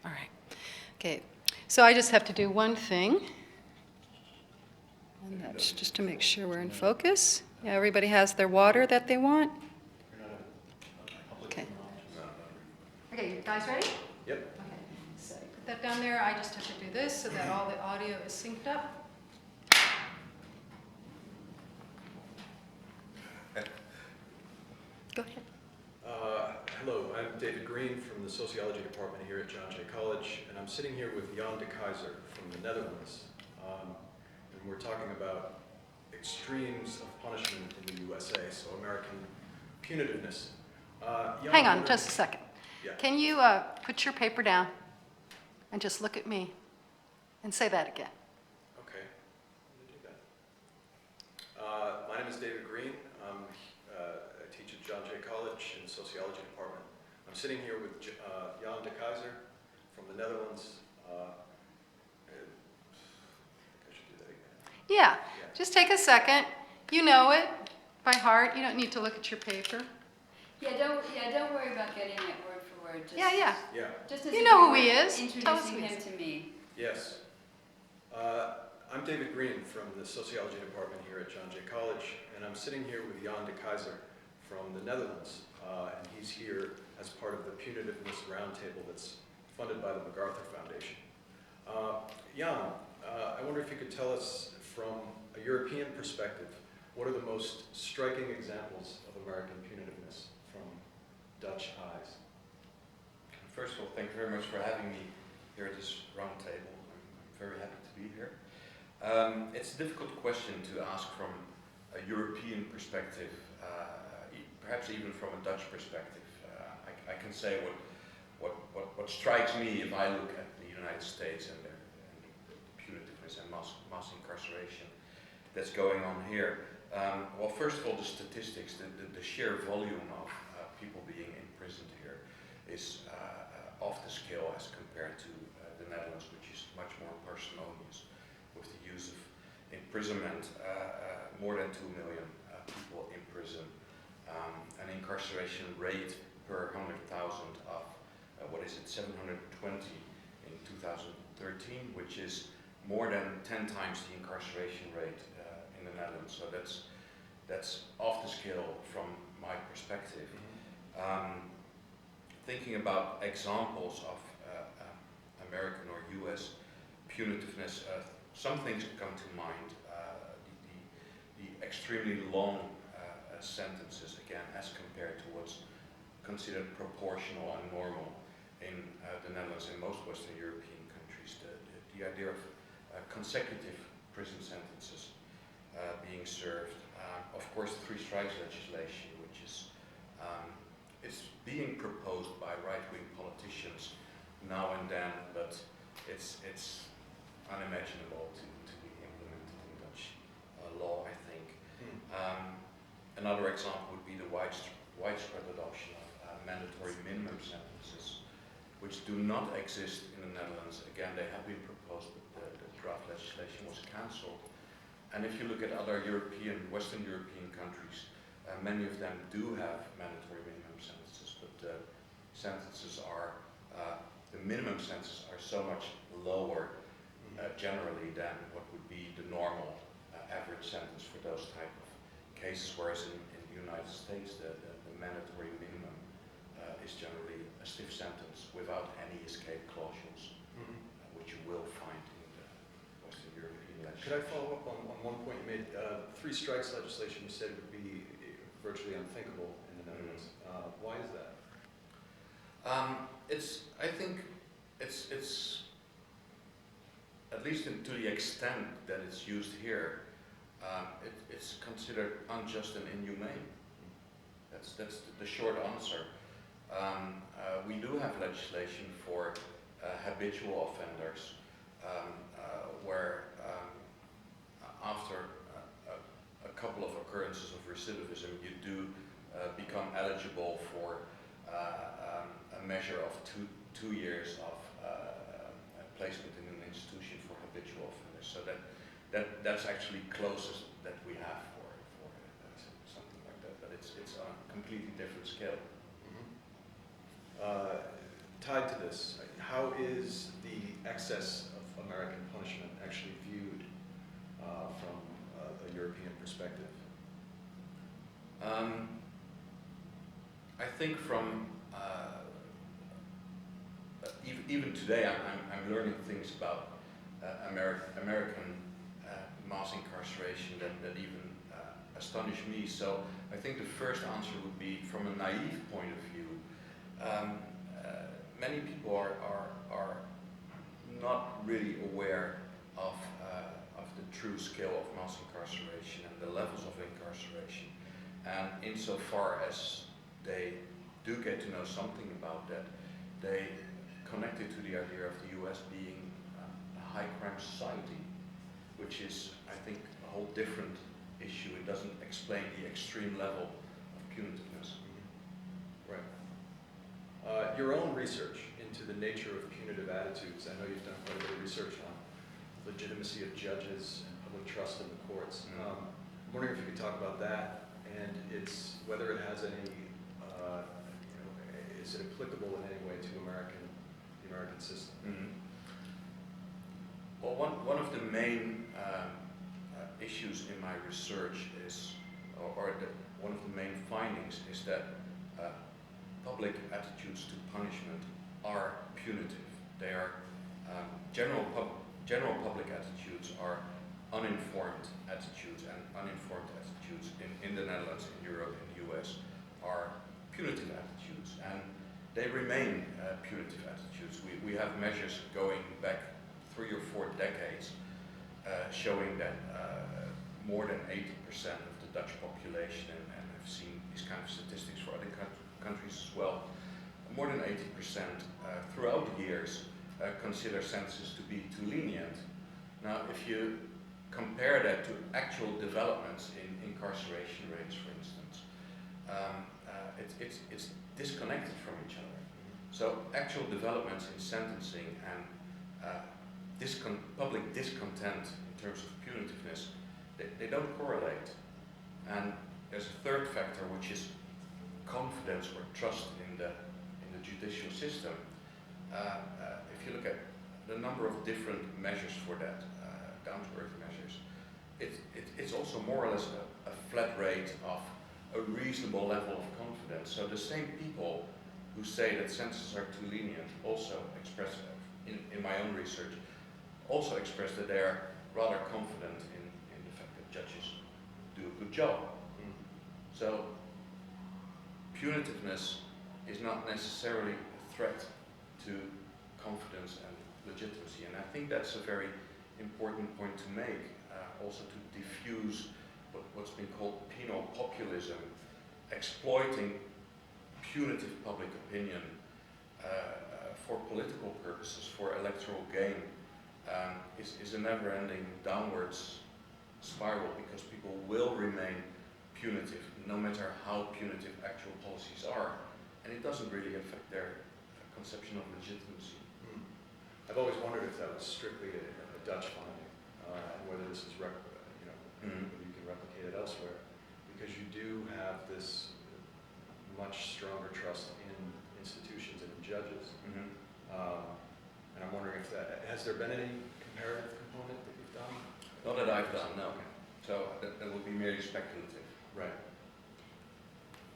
All right. Okay. So I just have to do one thing. And that's just to make sure we're in focus. Yeah, everybody has their water that they want. Okay. Okay, you guys ready? Yep. Okay. So you put that down there. I just have to do this so that all the audio is synced up. Go ahead. Hello, I'm David Green from the Sociology Department here at John Jay College, and I'm sitting here with Jan de Keyser from the Netherlands. And we're talking about extremes of punishment in the USA, so American punitiveness. Jan, Hang on just a second. Yeah. Can you put your paper down and just look at me and say that again? Okay, I'm going to do that. My name is David Green. I teach at John Jay College in the Sociology Department. I'm sitting here with Jan de Keyser from the Netherlands. I think I should do that again. Yeah, just take a second. You know it by heart. You don't need to look at your paper. Don't worry about getting it word for word. Just, Yeah. Just as You if know you who he were is. Tell us who Introducing he him is. to me. Yes. I'm David Green from the Sociology Department here at John Jay College, and I'm sitting here with Jan de Keyser from the Netherlands, and he's here as part of the Punitiveness Roundtable that's funded by the MacArthur Foundation. Jan, I wonder if you could tell us from a European perspective, what are the most striking examples of American punitiveness from Dutch eyes? First of all, thank you very much for having me here at this roundtable. I'm very happy to be here. It's a difficult question to ask from a European perspective, perhaps even from a Dutch perspective. I can say what strikes me if I look at the United States and the punitiveness and mass incarceration that's going on here. Well, first of all, the statistics, the sheer volume of people being imprisoned here is off the scale as compared to the Netherlands, which is much more parsimonious with the use of imprisonment. More than 2 million people in prison. An incarceration rate per 100,000 of, 720 in 2013, which is more than 10 times the incarceration rate in the Netherlands. So that's off the scale from my perspective. Thinking about examples of American or US punitiveness, some things come to mind. The extremely long sentences, again, as compared to what's considered proportional and normal in the Netherlands and most Western European countries. The idea of consecutive prison sentences being served. Of course, the three strikes legislation, which is it's being proposed by right-wing politicians now and then, but it's unimaginable to be implemented in Dutch law, I think. Another example would be the widespread adoption of mandatory minimum sentences, which do not exist in the Netherlands. Again, they have been proposed, but the draft legislation was cancelled. And if you look at other Western European countries, many of them do have mandatory minimum sentences, but the minimum sentences are so much lower generally than what would be the normal average sentence for those type of cases, whereas in the United States the mandatory minimum is generally a stiff sentence without any escape clauses, which you will find in the Western European legislation. Could I follow up on one point you made? Three strikes legislation you said would be virtually unthinkable in the Netherlands. Why is that? I think it's at least to the extent that it's used here, it's considered unjust and inhumane. That's the short answer. We do have legislation for habitual offenders, where after a couple of occurrences of recidivism, you do become eligible for a measure of two years of placement in an institution for habitual offenders. So that's actually closest that we have for something like that, but it's on a completely different scale. tied to this, how is the excess of American punishment actually viewed from a European perspective? I think from even today, I'm learning things about American mass incarceration that even astonish me. So I think the first answer would be from a naive point of view. Many people are not really aware of the true scale of mass incarceration and the levels of incarceration. And insofar as they do get to know something about that, they connect it to the idea of the US being a high crime society, which is, I think, a whole different issue. It doesn't explain the extreme level of punitiveness. Right. Your own research into the nature of punitive attitudes, I know you've done quite a bit of research on legitimacy of judges and public trust in the courts. I'm wondering if you could talk about that and whether it has any, is it applicable in any way to the American system? Well, one of the main issues in my research is, one of the main findings is that public attitudes to punishment are punitive. They are general public attitudes are uninformed attitudes, and uninformed attitudes in the Netherlands, in Europe, in the US are punitive attitudes, and they remain punitive attitudes. We have measures going back 3 or 4 decades showing that more than 80% of the Dutch population, and I've seen these kind of statistics for other countries as well, more than 80% throughout the years consider sentences to be too lenient. Now, if you compare that to actual developments in incarceration rates, for instance, it's disconnected from each other. So actual developments in sentencing and public discontent in terms of punitiveness, they don't correlate. And there's a third factor, which is confidence or trust in the judicial system. If you look at the number of different measures for that, down-to-earth measures, it's also more or less a flat rate of a reasonable level of confidence. So the same people who say that sentences are too lenient also express, in my own research, also express that they are rather confident in the fact that judges do a good job. So punitiveness is not necessarily a threat to confidence and legitimacy, and I think that's a very important point to make, also to diffuse what's been called penal populism, exploiting punitive public opinion for political purposes, for electoral gain, is a never-ending downwards spiral, because people will remain punitive no matter how punitive actual policies are, and it doesn't really affect their conception of legitimacy. I've always wondered if that was strictly a Dutch finding, and whether this is whether you can replicate it elsewhere, because you do have this much stronger trust in institutions and in judges. And I'm wondering if has there been any comparative component that you've done? Not that I've done, no. So that would be merely speculative. Right.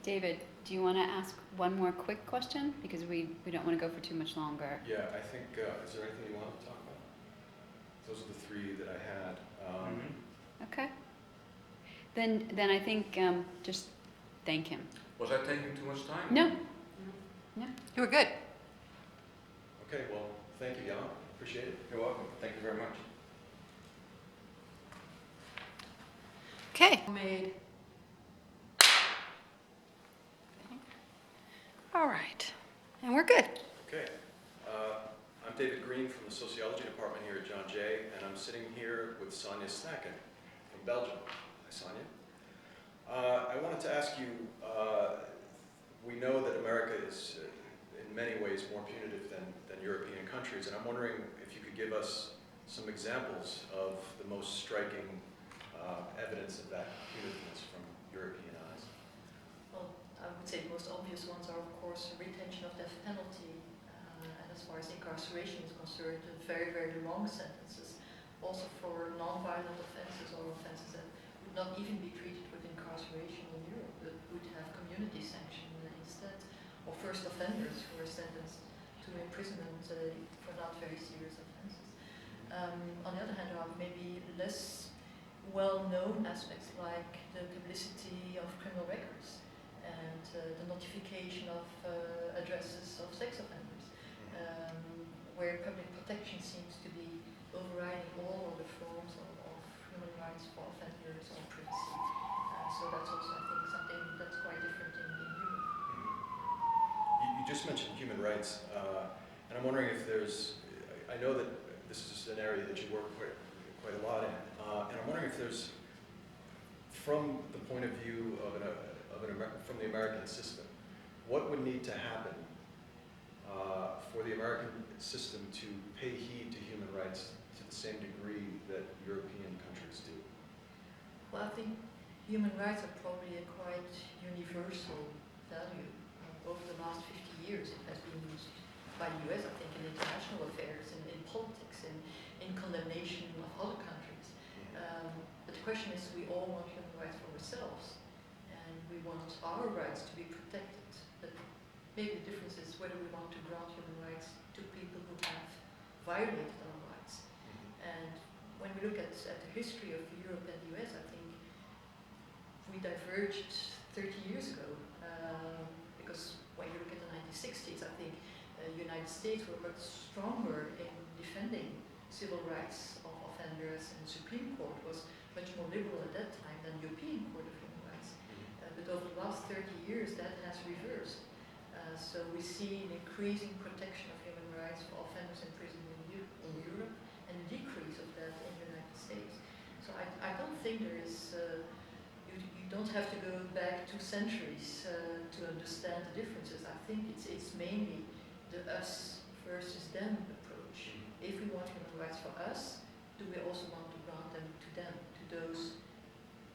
David, do you want to ask one more quick question? Because we don't want to go for too much longer. Yeah, I think, is there anything you want to talk about? Those are the 3 that I had. Okay. Then I think just thank him. Was I taking too much time? No. No. You were good. Okay, well, thank you, Jan. Appreciate it. You're welcome. Thank you very much. Okay. Made. All right. And we're good. Okay. I'm David Green from the Sociology Department here at John Jay, and I'm sitting here with Sonja Snakken from Belgium. Hi, Sonja. I wanted to ask you, we know that America is in many ways more punitive than European countries, and I'm wondering if you could give us some examples of the most striking evidence of that punitiveness from European eyes. Well, I would say the most obvious ones are, of course, retention of death penalty. as far as incarceration is concerned, very, very long sentences. Also for non-violent offences or offences that would not even be treated with incarceration in Europe, but would have community sanction instead, or first offenders who are sentenced to imprisonment for not very serious offences. On the other hand, there are maybe less well-known aspects like the publicity of criminal records and the notification of addresses of sex offenders, where public protection seems to be overriding all other forms of human rights for offenders or privacy. So that's also, I think, something that's quite different in Europe. You just mentioned human rights, and I'm wondering if there's, I know that this is an area that you work quite a lot in, and I'm wondering if there's, from the point of view of from the American system, what would need to happen for the American system to pay heed to human rights to the same degree that European countries do? Well, I think human rights are probably a quite universal value. Over the last 50 years, it has been used by the US, I think, in international affairs, in politics, in condemnation of other countries. But the question is, we all want human rights for ourselves, and we want our rights to be protected. But maybe the difference is whether we want to grant human rights to people who have violated our rights. And when we look at the history of Europe and the US, I think we diverged 30 years ago. Because when you look at the 1960s, I think the United States were much stronger in defending civil rights of offenders, and the Supreme Court was much more liberal at that time than the European Court of Human Rights. But over the last 30 years, that has reversed. So we see an increasing protection of human rights for offenders in prison in Europe, and a decrease of that in the United States. So I don't think there is, you don't have to go back 2 centuries to understand the differences. I think it's mainly the us versus them approach. If we want human rights for us, do we also want to grant them, to those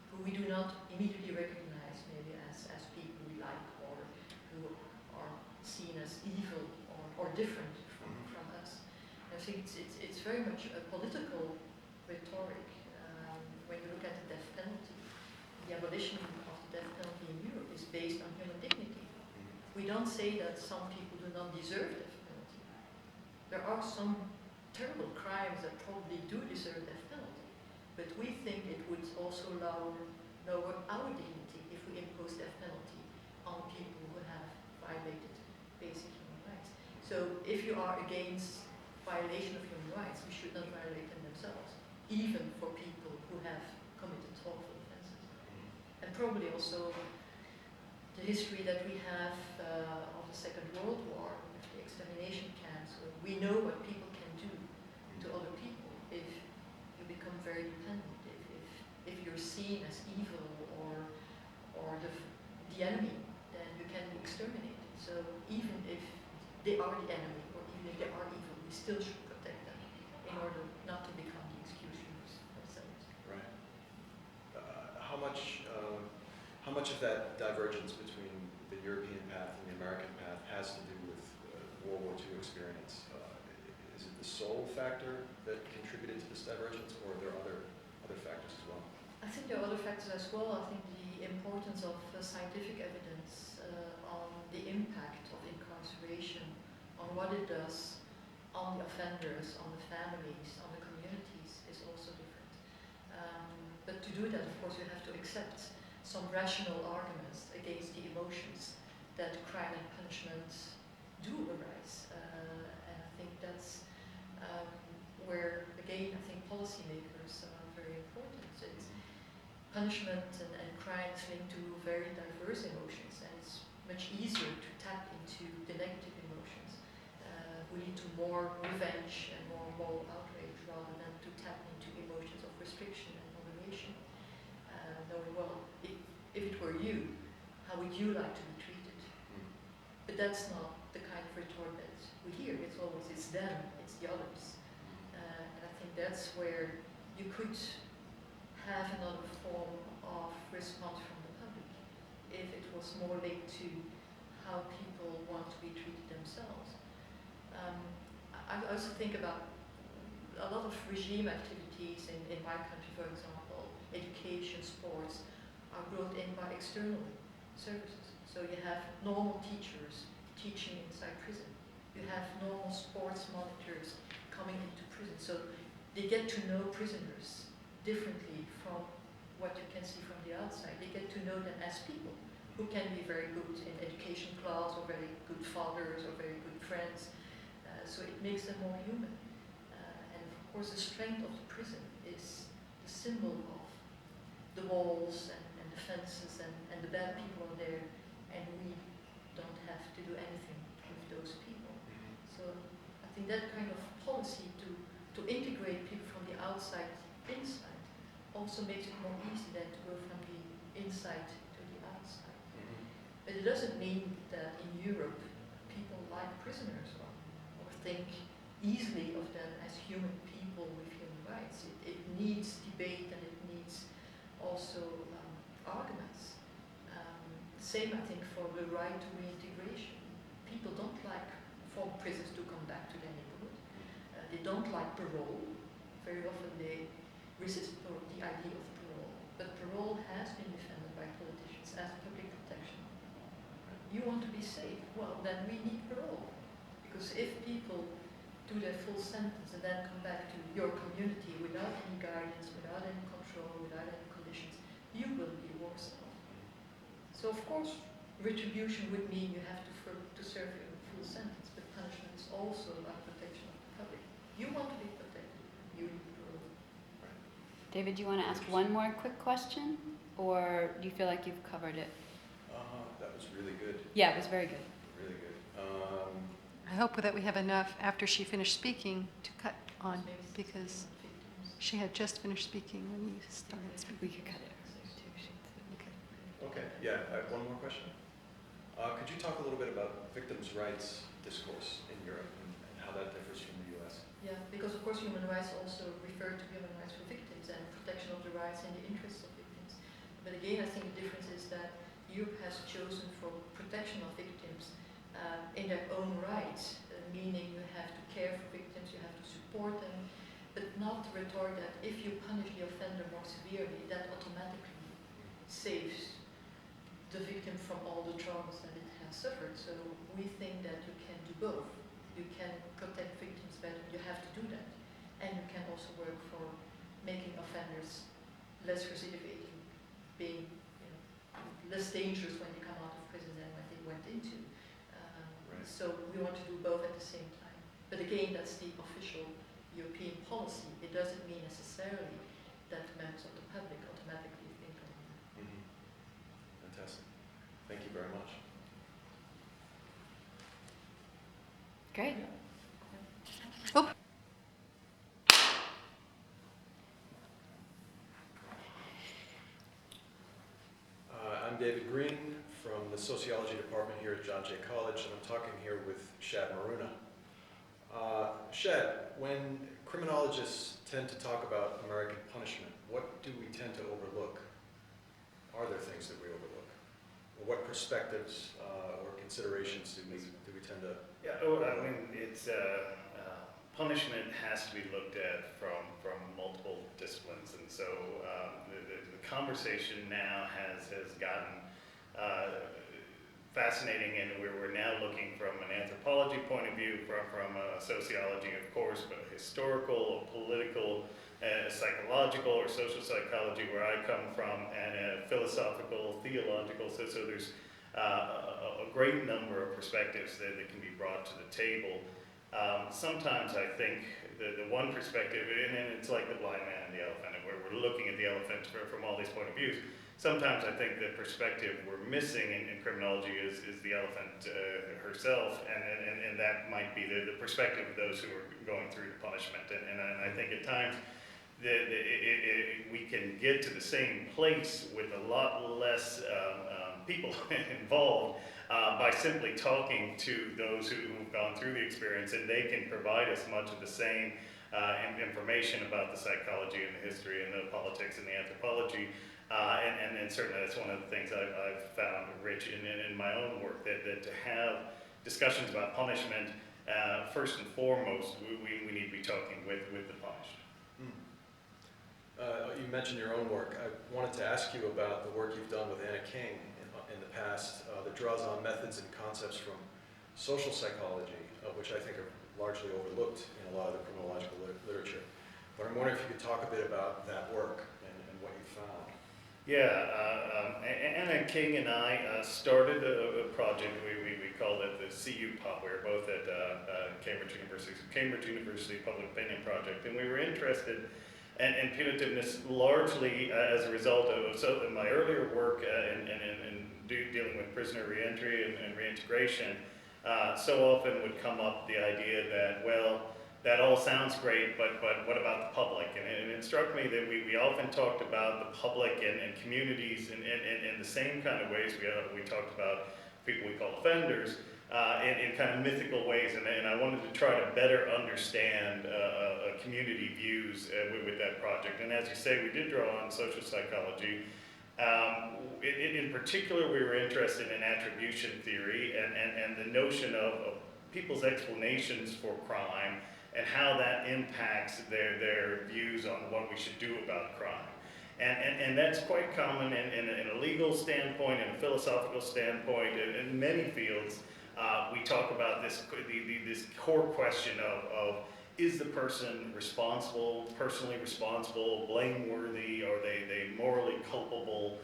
who we do not immediately recognize maybe as people we like, or who are seen as evil or different from us. I think it's very much a political rhetoric. When you look at the death penalty, the abolition of the death penalty in Europe is based on human dignity. We don't say that some people do not deserve death penalty. There are some terrible crimes that probably do deserve death penalty, but we think it would also lower our dignity if we impose death penalty on people who have violated basic human rights. So if you are against violation of human rights, we should not violate them themselves, even for people who have committed awful offenses. And probably also the history that we have of the Second World War, with the extermination camps. We know what people can do to other people if you become very dependent, if you're seen as evil or the enemy, then you can be exterminated. So even if they are the enemy, or even if they are evil, we still should protect them in order not to become the executioners themselves. Right. How much of that divergence between the European path and the American path has to do with World War II experience? Is it the sole factor that contributed to this divergence, or are there other factors as well? I think there are other factors as well. I think the importance of scientific evidence on the impact of incarceration, on what it does on the offenders, on the families, on the communities is also different. But to do that, of course, we have to accept some rational arguments against the emotions that crime and punishment do arise. And I think that's where, again, I think policymakers are very important. It's punishment and crime is linked to very diverse emotions, and it's much easier to tap into the negative emotions. We lead to more revenge and more moral outrage rather than to tap into emotions of restriction and moderation. Knowing, well, if it were you, how would you like to be treated? But that's not the kind of retort that we hear. It's always, it's them, it's the others. And I think that's where you could have another form of response from the public if it was more linked to how people want to be treated themselves. I also think about a lot of regime activities in my country, for example, education, sports, are brought in by external services. So you have normal teachers teaching inside prison. You have normal sports monitors coming into prison. So they get to know prisoners differently from what you can see from the outside. They get to know them as people who can be very good in education class, or very good fathers, or very good friends. So it makes them more human. And of course the strength of the prison is the symbol of the walls and the fences and the bad people are there, and we don't have to do anything with those people. So I think that kind of policy to integrate people from the outside inside also makes it more easy than to go from the inside to the outside. But it doesn't mean that in Europe people like prisoners or think easily of them as human people with human rights. It needs debate, and it needs also arguments. Same, I think, for the right to reintegration. People don't like former prisoners to come back to their neighborhood. They don't like parole. Very often they resist the idea of parole. But parole has been defended by politicians as public protection. You want to be safe? Well, then we need parole. Because if people do their full sentence and then come back to your community without any guidance, without any control, without any conditions, you will be worse off. So of course, retribution would mean you have to serve your full sentence, but punishment is also about protection of the public. You want to be protected, you need parole. David, do you want to ask one more quick question, or do you feel like you've covered it? That was really good. Yeah, it was very good. Really good. I hope that we have enough after she finished speaking to cut on, Maybe because victims. she had just finished speaking when you started speaking. We could cut it. Okay, yeah, I have one more question. Could you talk a little bit about victims' rights discourse in Europe and how that differs from the US? Yeah, because of course human rights also refer to human rights for victims and protection of the rights and the interests of victims. But again, I think the difference is that Europe has chosen for protection of victims in their own rights, meaning you have to care for victims, you have to support them, but not the rhetoric that if you punish the offender more severely, that automatically saves the victim from all the traumas that it has suffered. So we think that you can do both. You can protect victims better, you have to do that. And you can also work for making offenders less recidivating, being less dangerous when they come out of prison than when they went into. Right. So we want to do both at the same time. But again, that's the official European policy. It doesn't mean necessarily that members of the public automatically think of that. Fantastic. Thank you very much. Great. Oh, I'm David Green from the Sociology Department here at John Jay College, and I'm talking here with Shad Maruna. Shad, when criminologists tend to talk about American punishment, what do we tend to overlook? Are there things that we overlook? Or what perspectives or considerations do we tend to? Yeah, I mean, it's punishment has to be looked at from multiple disciplines, and so the conversation now has gotten fascinating, and we're now looking from an anthropology point of view, from a sociology, of course, but historical, political, psychological, or social psychology, where I come from, and philosophical, theological. So there's a great number of perspectives that can be brought to the table. Sometimes I think the one perspective, and it's like the blind man and the elephant, and we're looking at the elephant from all these point of views. Sometimes I think the perspective we're missing in criminology is the elephant herself, and that might be the perspective of those who are going through the punishment. And I think at times we can get to the same place with a lot less people involved by simply talking to those who've gone through the experience, and they can provide us much of the same information about the psychology and the history and the politics and the anthropology. And certainly that's one of the things I've found rich in my own work, that to have discussions about punishment first and foremost, we need to be talking with the punished. You mentioned your own work. I wanted to ask you about the work you've done with Anna King in the past that draws on methods and concepts from social psychology, which I think are largely overlooked in a lot of the criminological literature. But I'm wondering if you could talk a bit about that work and what you found. Yeah, Anna King and I started a project, we called it the CU Pub. We were both at Cambridge University Public Opinion Project, and we were interested in punitiveness largely as a result of in my earlier work in dealing with prisoner reentry and reintegration. So often would come up the idea that, well, that all sounds great, but what about the public? And it struck me that we often talked about the public and communities in the same kind of ways. We talked about people we call offenders in kind of mythical ways, and I wanted to try to better understand community views with that project. And as you say, we did draw on social psychology. In particular, we were interested in attribution theory and the notion of people's explanations for crime and how that impacts their views on what we should do about crime. And that's quite common in a legal standpoint, in a philosophical standpoint, in many fields. We talk about this core question of is the person responsible, personally responsible, blameworthy, are they morally culpable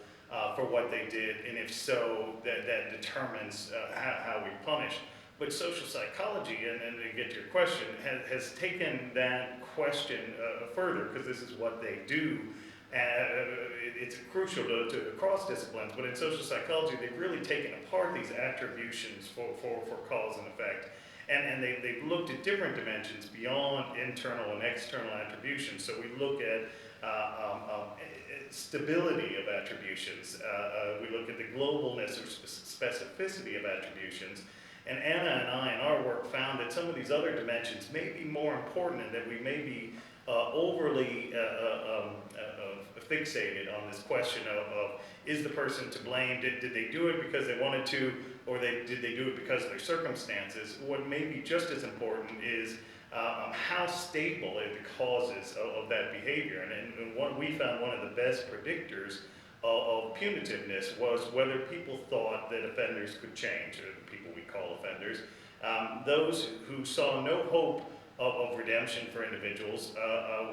for what they did, and if so, that determines how we punish. But social psychology, and to get to your question, has taken that question further, because this is what they do. It's crucial to cross disciplines, but in social psychology, they've really taken apart these attributions for cause and effect. And they've looked at different dimensions beyond internal and external attribution. So we look at stability of attributions. We look at the globalness or specificity of attributions. And Anna and I in our work found that some of these other dimensions may be more important and that we may be overly fixated on this question of is the person to blame? Did they do it because they wanted to, or did they do it because of their circumstances? What may be just as important is how stable are the causes of that behavior. And we found one of the best predictors of punitiveness was whether people thought that offenders could change, or the people we call offenders. Those who saw no hope of redemption for individuals,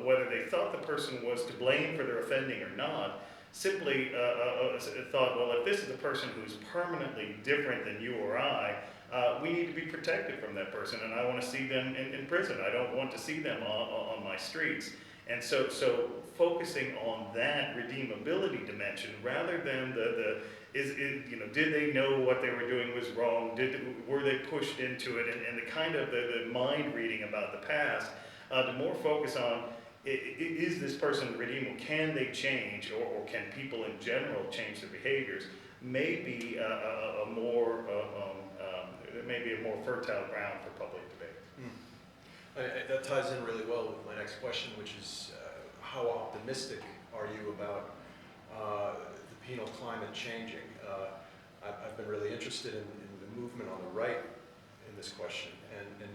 whether they thought the person was to blame for their offending or not, simply thought, well, if this is a person who's permanently different than you or I, we need to be protected from that person, and I want to see them in prison. I don't want to see them on my streets. And so focusing on that redeemability dimension rather than did they know what they were doing was wrong? Were they pushed into it? And the kind of the mind reading about the past, to more focus on is this person redeemable? Can they change, or can people in general change their behaviors? Maybe maybe a more fertile ground for public debate. That ties in really well with my next question, which is how optimistic are you about the penal climate changing? I've been really interested in the movement on the right in this question, and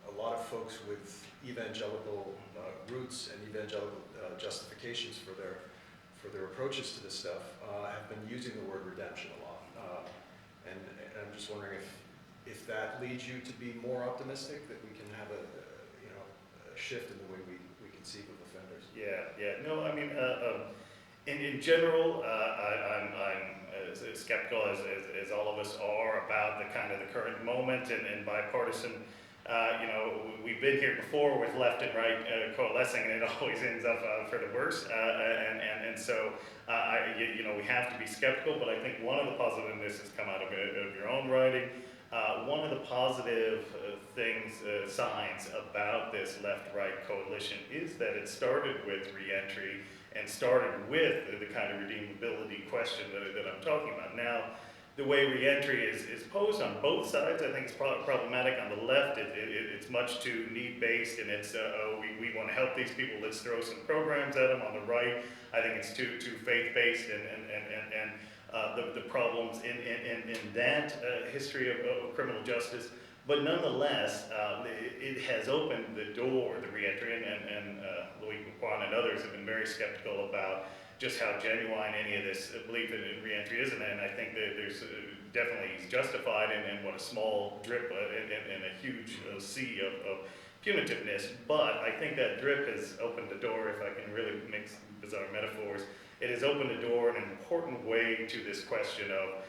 a lot of folks with evangelical roots and evangelical justifications for their approaches to this stuff have been using the word redemption a lot. And I'm just wondering if that leads you to be more optimistic that we can have a shift in the way we conceive of offenders. Yeah. No, I mean, in general, I'm as skeptical as all of us are about the current moment and bipartisan. We've been here before with left and right coalescing, and it always ends up for the worse. And so we have to be skeptical. But I think one of the positiveness has come out of your own writing. One of the positive signs about this left-right coalition is that it started with reentry and started with the kind of redeemability question that I'm talking about. Now, the way reentry is posed on both sides, I think it's problematic. On the left, it's much too need-based, and it's, we want to help these people, let's throw some programs at them. On the right, I think it's too faith-based, and the problems in that history of criminal justice. But nonetheless, it has opened the door, the reentry, and Louis Kwan and others have been very skeptical about just how genuine any of this belief in reentry is, and I think that there's definitely he's justified in what a small drip in a huge sea of punitiveness, but I think that drip has opened the door, if I can really mix bizarre metaphors, it has opened the door in an important way to this question of,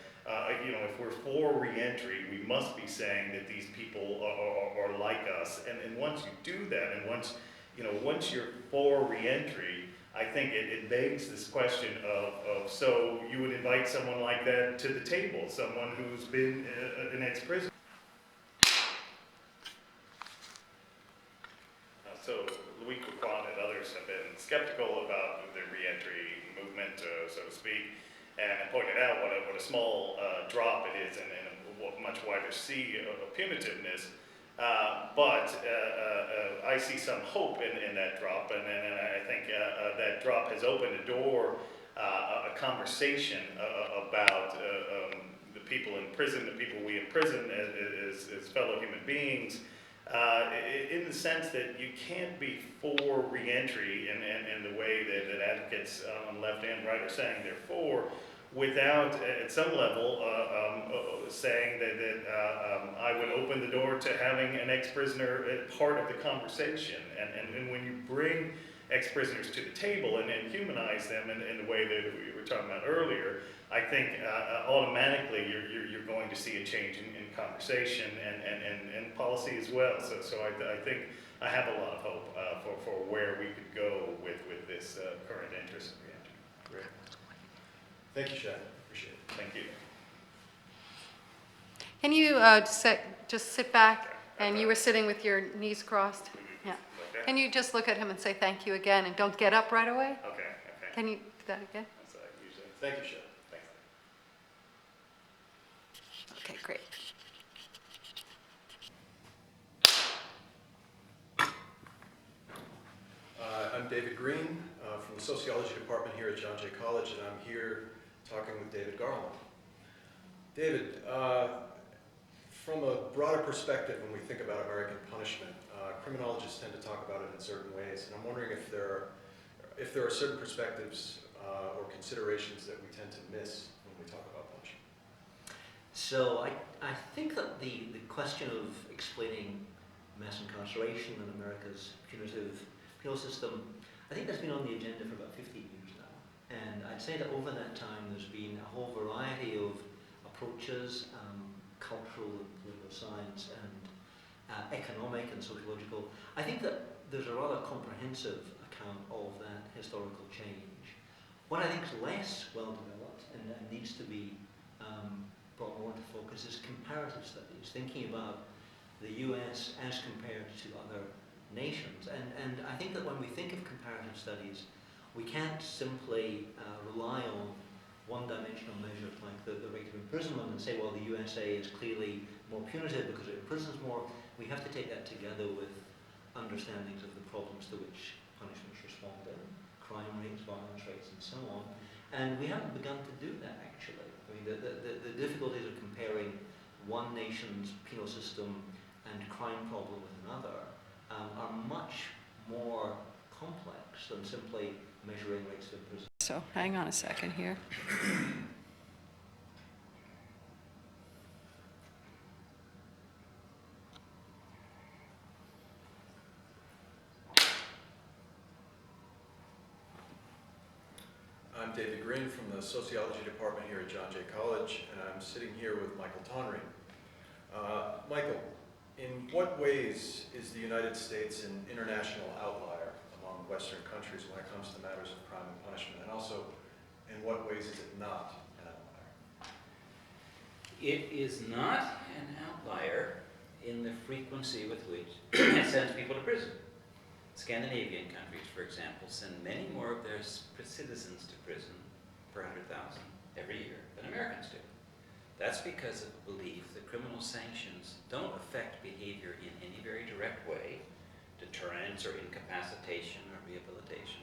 if we're for reentry, we must be saying that these people are like us, and once you do that, and once you're for reentry, I think it begs this question of so you would invite someone like that to the table, someone who's been an ex-prisoner. So Louis Kwan and others have been skeptical about the reentry movement, so to speak, and pointed out what a small drop it is in a much wider sea of punitiveness. But I see some hope in that drop, and I think that drop has opened a door, a conversation about the people in prison, the people we imprison as fellow human beings, in the sense that you can't be for reentry in the way that advocates on left and right are saying they're for, without, at some level, saying that I would open the door to having an ex-prisoner part of the conversation. And when you bring ex-prisoners to the table and humanize them in the way that we were talking about earlier, I think automatically you're going to see a change in conversation and policy as well. So I think I have a lot of hope for where we could go with this current interest in reentry. Great. Thank you, Shad. Appreciate it. Thank you. Can you just sit back, and you were sitting with your knees crossed? Yeah. Okay. Can you just look at him and say thank you again, and don't get up right away? Okay. Can you do that again? That's what I usually. Thank you, Shad. Thanks. Okay, great. I'm David Green from the Sociology Department here at John Jay College, and I'm here talking with David Garland. David, from a broader perspective, when we think about American punishment, criminologists tend to talk about it in certain ways, and I'm wondering if there are certain perspectives or considerations that we tend to miss when we talk about punishment. So I think that the question of explaining mass incarceration and America's punitive penal system, I think that's been on the agenda for about 15 years now. And I'd say that over that time there's been a whole variety of approaches, cultural and political science and economic and sociological. I think that there's a rather comprehensive account of that historical change. What I think is less well developed and needs to be brought more into focus is comparative studies, thinking about the US as compared to other nations. And I think that when we think of comparative studies, we can't simply rely on one-dimensional measures like the rate of imprisonment and say, well, the USA is clearly more punitive because it imprisons more. We have to take that together with understandings of the problems to which punishments respond in, crime rates, violence rates, and so on. And we haven't begun to do that, actually. I mean, the difficulties of comparing one nation's penal system and crime problem with another are much more complex than simply measuring rates of imprisonment. So hang on a second here. I'm David Green from the Sociology Department here at John Jay College, and I'm sitting here with Michael Tonry. Michael, in what ways is the United States an international outlier among Western countries when it comes to matters of crime and punishment? And also, in what ways is it not an outlier? It is not an outlier in the frequency with which it sends people to prison. Scandinavian countries, for example, send many more of their citizens to prison per 100,000 every year than Americans do. That's because of the belief that criminal sanctions don't affect behavior in any very direct way, deterrence or incapacitation or rehabilitation,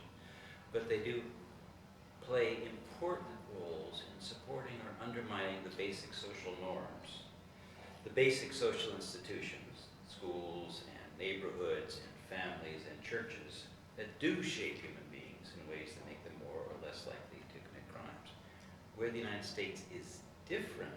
but they do play important roles in supporting or undermining the basic social norms the basic social institutions, schools and neighborhoods and families and churches that do shape human beings in ways that make them more or less likely to commit crimes. Where the United States is different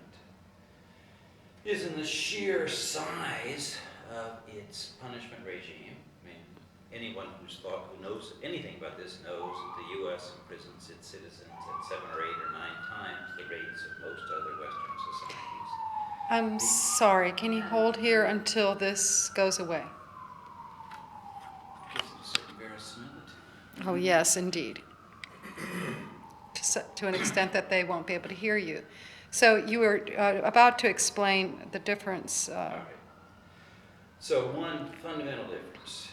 is in the sheer size of its punishment regime. I mean, anyone who knows anything about this knows that the U.S. imprisons its citizens at 7 or 8 or 9 times the rates of most other Western societies. I'm sorry, can you hold here until this goes away? Gives it a certain verisimilitude. Oh, yes, indeed. To an extent that they won't be able to hear you. So you were about to explain the difference. All right. So one fundamental difference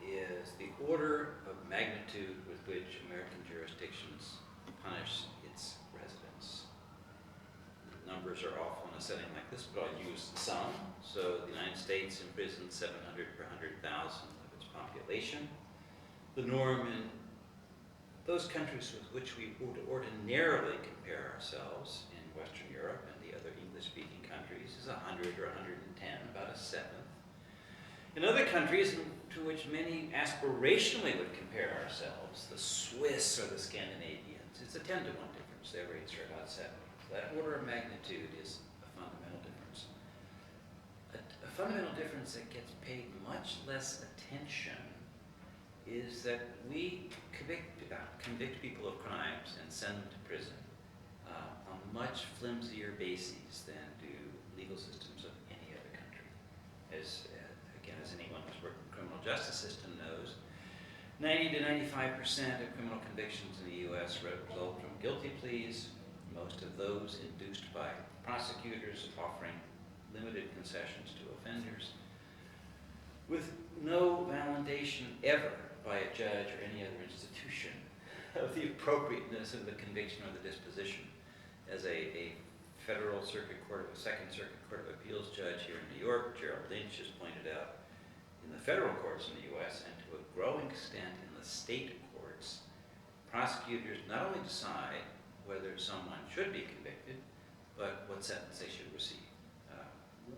is the order of magnitude with which American jurisdictions punish its residents. The numbers are off on a setting like this, but I'll use some. So the United States imprisons 700 per 100,000 of its population. The norm in those countries with which we would ordinarily compare ourselves in Western Europe and the other English-speaking countries is 100 or 110, about a seventh. In other countries to which many aspirationally would compare ourselves, the Swiss or the Scandinavians, it's a 10 to 1 difference. Their rates are about 70. So that order of magnitude is a fundamental difference. A fundamental difference that gets paid much less attention is that we convict people of crimes and send them to prison on much flimsier bases than do legal systems of any other country. As anyone who's worked in the criminal justice system knows, 90 to 95% of criminal convictions in the U.S. result from guilty pleas, most of those induced by prosecutors offering limited concessions to offenders, with no validation ever by a judge or any other institution of the appropriateness of the conviction or the disposition. As a Federal Circuit Court, a Second Circuit Court of Appeals judge here in New York, Gerald Lynch, has pointed out, in the federal courts in the U.S. and to a growing extent in the state courts, prosecutors not only decide whether someone should be convicted, but what sentence they should receive.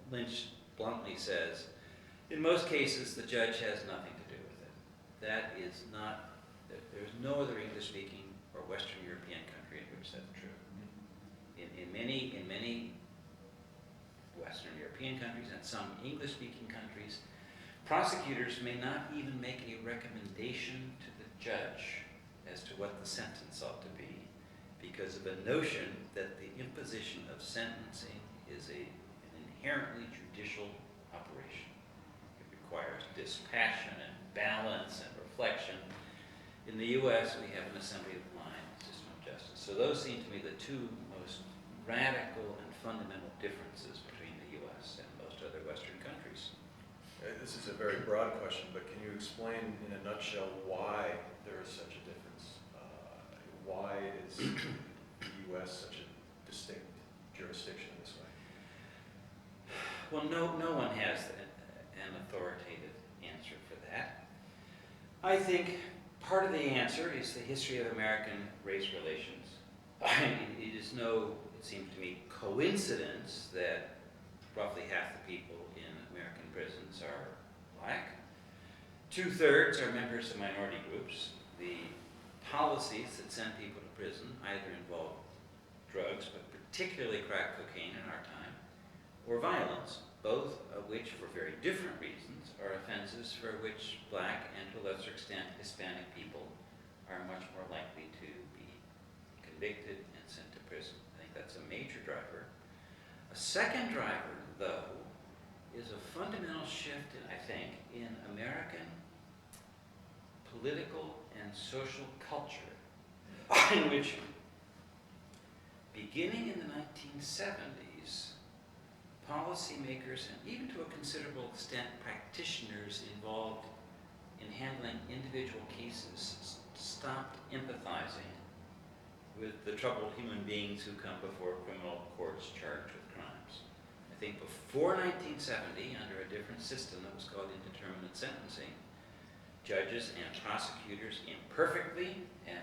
Lynch bluntly says, in most cases, the judge has nothing to do with it. That is not, there's no other English-speaking or Western European country in which that's true. In many Western European countries and some English-speaking countries, prosecutors may not even make a recommendation to the judge as to what the sentence ought to be because of a notion that the imposition of sentencing is an inherently judicial operation. It requires dispassion and balance and reflection. In the U.S., we have an assembly of the mind system of justice. So those seem to me the two most radical and fundamental differences between the U.S. and most other Western countries. This is a very broad question, but can you explain in a nutshell why there is such a difference? Why is the U.S. such a distinct jurisdiction in this way? Well, no one has an authoritative answer for that. I think part of the answer is the history of American race relations. It seems to me, coincidence that roughly half the people in American prisons are black. 2/3 are members of minority groups. The policies that send people to prison either involve drugs, but particularly crack cocaine in our time, or violence, both of which, for very different reasons, are offenses for which black and to a lesser extent Hispanic people are much more likely to be convicted and sent to prison. I think that's a major driver. A second driver, though, is a fundamental shift, I think, in American political and social culture, in which, beginning in the 1970s, policymakers and even to a considerable extent practitioners involved in handling individual cases stopped empathizing with the troubled human beings who come before criminal courts charged with crimes. I think before 1970, under a different system that was called indeterminate sentencing, judges and prosecutors imperfectly and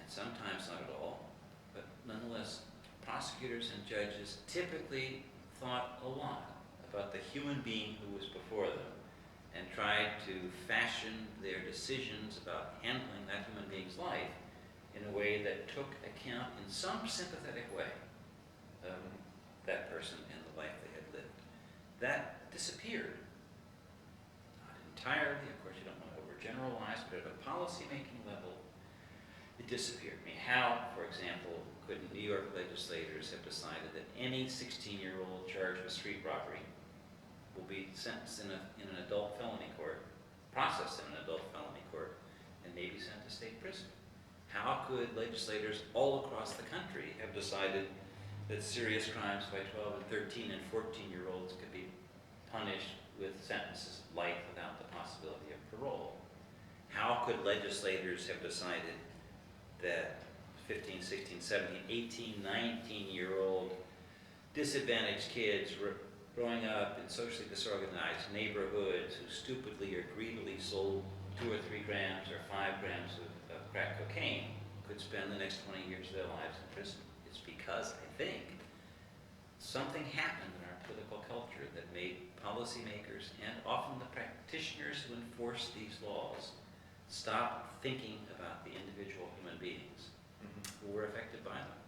sometimes not at all, but nonetheless, prosecutors and judges typically thought a lot about the human being who was before them and tried to fashion their decisions about handling that human being's life in a way that took account in some sympathetic way of that person and the life they had lived. That disappeared. Not entirely, of course you don't want to overgeneralize, but at a policy-making level, it disappeared. I mean, how, for example, could New York legislators have decided that any 16-year-old charged with street robbery will be sentenced in an adult felony court, processed in an adult felony court, and maybe sent to state prison? How could legislators all across the country have decided that serious crimes by 12 and 13 and 14-year-olds could be punished with sentences of life without the possibility of parole? How could legislators have decided that 15, 16, 17, 18, 19-year-old disadvantaged kids were growing up in socially disorganized neighborhoods who stupidly or greedily sold 2 or 3 grams or 5 grams of crack cocaine could spend the next 20 years of their lives in prison? It's because, I think, something happened in our political culture that made policymakers and often the practitioners who enforce these laws stop thinking about the individual human beings who were affected by them.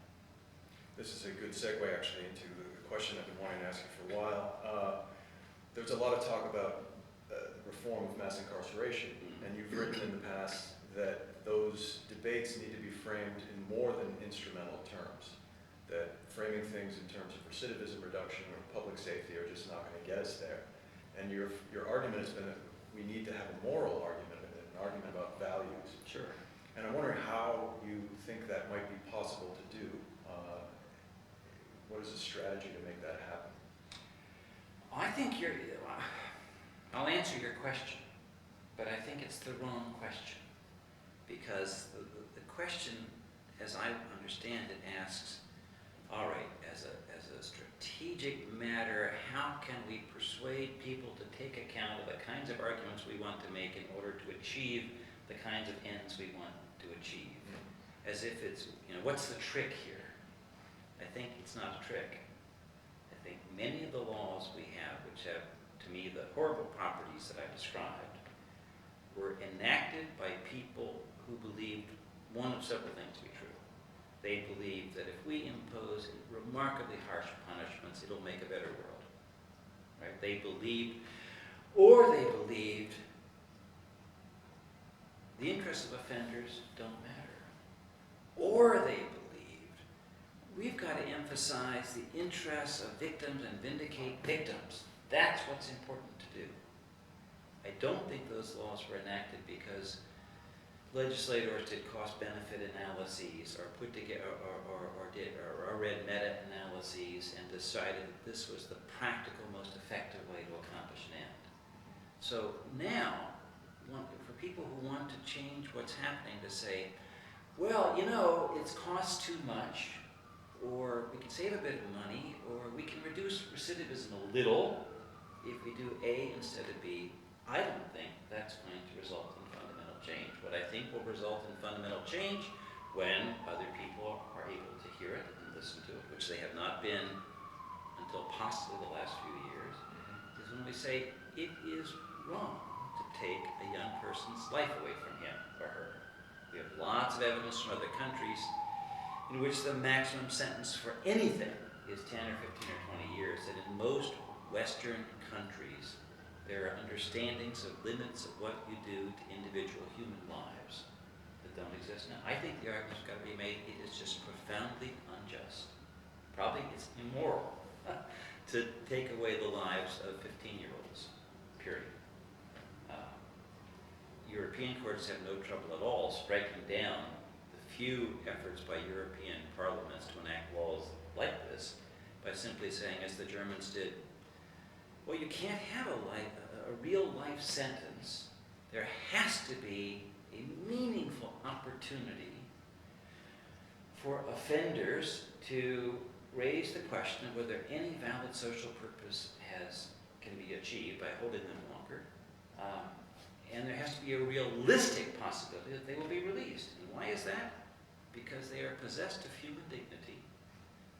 This is a good segue actually into the question I've been wanting to ask you for a while. There's a lot of talk about reform of mass incarceration, and you've written in the past that those debates need to be framed in more than instrumental terms, that framing things in terms of recidivism reduction or public safety are just not going to get us there. And your argument has been that we need to have a moral argument, an argument about values. Sure. And I'm wondering how you think that might be possible to do. What is the strategy to make that happen? I think I'll answer your question, but I think it's the wrong question. Because the question, as I understand it, asks, all right, as a strategic matter, how can we persuade people to take account of the kinds of arguments we want to make in order to achieve the kinds of ends we want to achieve? As if it's, what's the trick here? I think it's not a trick. I think many of the laws we have, which have, to me, the horrible properties that I described, were enacted by people who believed one of several things to be true. They believed that if we impose remarkably harsh punishments, it'll make a better world. Right? They believed the interests of offenders don't matter. Or they believed we've got to emphasize the interests of victims and vindicate victims. That's what's important to do. I don't think those laws were enacted because legislators did cost-benefit analyses or put together or read meta-analyses and decided that this was the practical, most effective way to accomplish an end. So now, for people who want to change what's happening, to say, well, it costs too much, or we can save a bit of money, or we can reduce recidivism a little if we do A instead of B, I don't think that's going to result in fundamental change. What I think will result in fundamental change when other people are able to hear it and listen to it, which they have not been until possibly the last few years, is when we say it is wrong to take a young person's life away from him or her. We have lots of evidence from other countries in which the maximum sentence for anything is 10 or 15 or 20 years, that in most Western countries there are understandings of limits of what you do to individual human lives that don't exist now. I think the argument's got to be made, it is just profoundly unjust. Probably it's immoral to take away the lives of 15-year-olds, period. European courts have no trouble at all striking down the few efforts by European parliaments to enact laws like this by simply saying, as the Germans did, well, you can't have a real life sentence. There has to be a meaningful opportunity for offenders to raise the question of whether any valid social purpose can be achieved by holding them longer. And there has to be a realistic possibility that they will be released. And why is that? Because they are possessed of human dignity.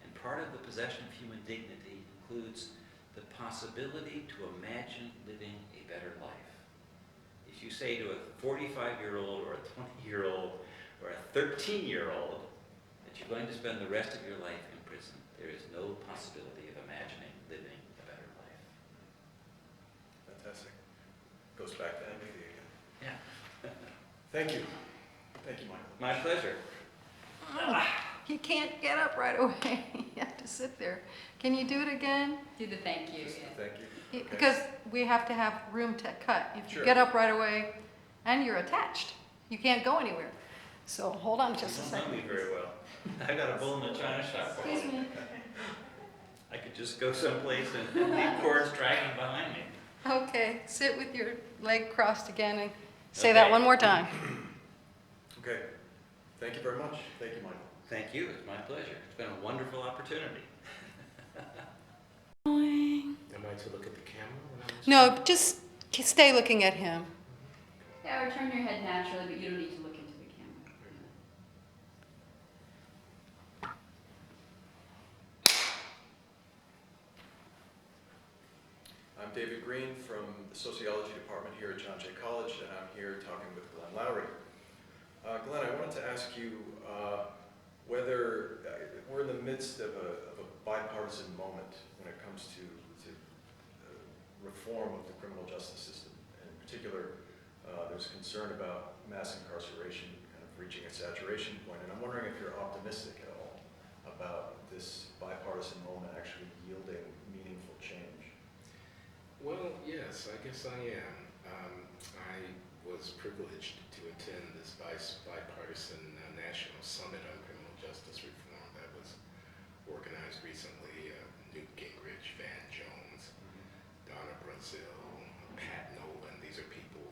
And part of the possession of human dignity includes the possibility to imagine living a better life. If you say to a 45-year-old or a 20-year-old or a 13-year-old that you're going to spend the rest of your life in prison, there is no possibility of imagining living a better life. Fantastic. Goes back to empathy again. Yeah. Thank you. Thank you, Michael. My pleasure. You can't get up right away. You have to sit there. Can you do it again? Do the thank you. Just Yeah. thank you. Okay. Because we have to have room to cut. If you Sure. get up right away and you're attached, you can't go anywhere. So hold on just a You don't know second. me very well. I got a bull in a china shop. Excuse me. I could just go someplace and leave cords dragging behind me. Okay, sit with your leg crossed again and say that Okay. one more time. Okay. Thank you very much. Thank you, Michael. Thank you. It's my pleasure. It's been a wonderful opportunity. Am I to look at the camera when I'm No, just stay looking at him. Yeah, or turn your head naturally, but you don't need to look into the camera. I'm David Green from the Sociology Department here at John Jay College, and I'm here talking with Glenn Lowry. Glenn, I wanted to ask you whether we're in the midst of a bipartisan moment when it comes to reform of the criminal justice system. And in particular, there's concern about mass incarceration kind of reaching a saturation point, and I'm wondering if you're optimistic at all about this bipartisan moment actually yielding meaningful change. Well, yes, I guess I am. I was privileged to attend this bipartisan national summit on criminal justice reform that was organized recently. Newt Gingrich, Van Jones, Donna Brunzell, Pat Nolan. These are people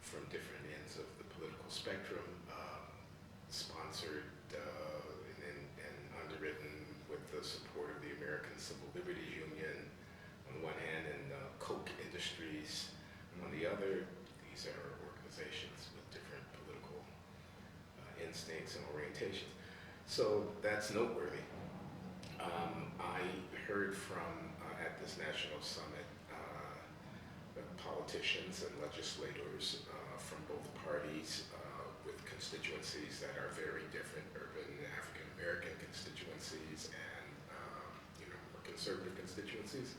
from different ends of the political spectrum, sponsored and underwritten with the support of the American Civil Liberties Union on one hand, and Koch Industries on the other. These are organizations with different political instincts and orientations. So that's noteworthy. I heard from, at this national summit, politicians and legislators from both parties with constituencies that are very different, urban African American constituencies and more conservative constituencies.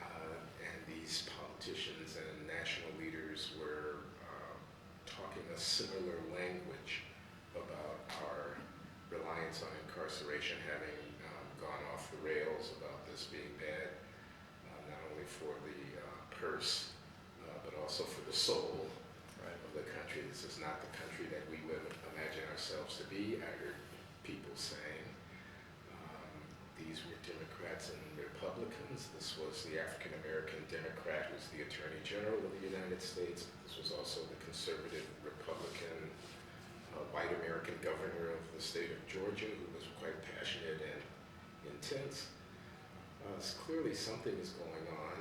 And these politicians and national leaders were talking a similar language about our reliance on incarceration having gone off the rails, about this being bad, not only for the purse, but also for the soul of the country. This is not the country that we would imagine ourselves to be. I heard people saying these were Democrats and Republicans. This was the African American Democrat who's the Attorney General of the United States. This was also the conservative Republican white American governor of the state of Georgia, who was quite passionate and intense. Clearly something is going on,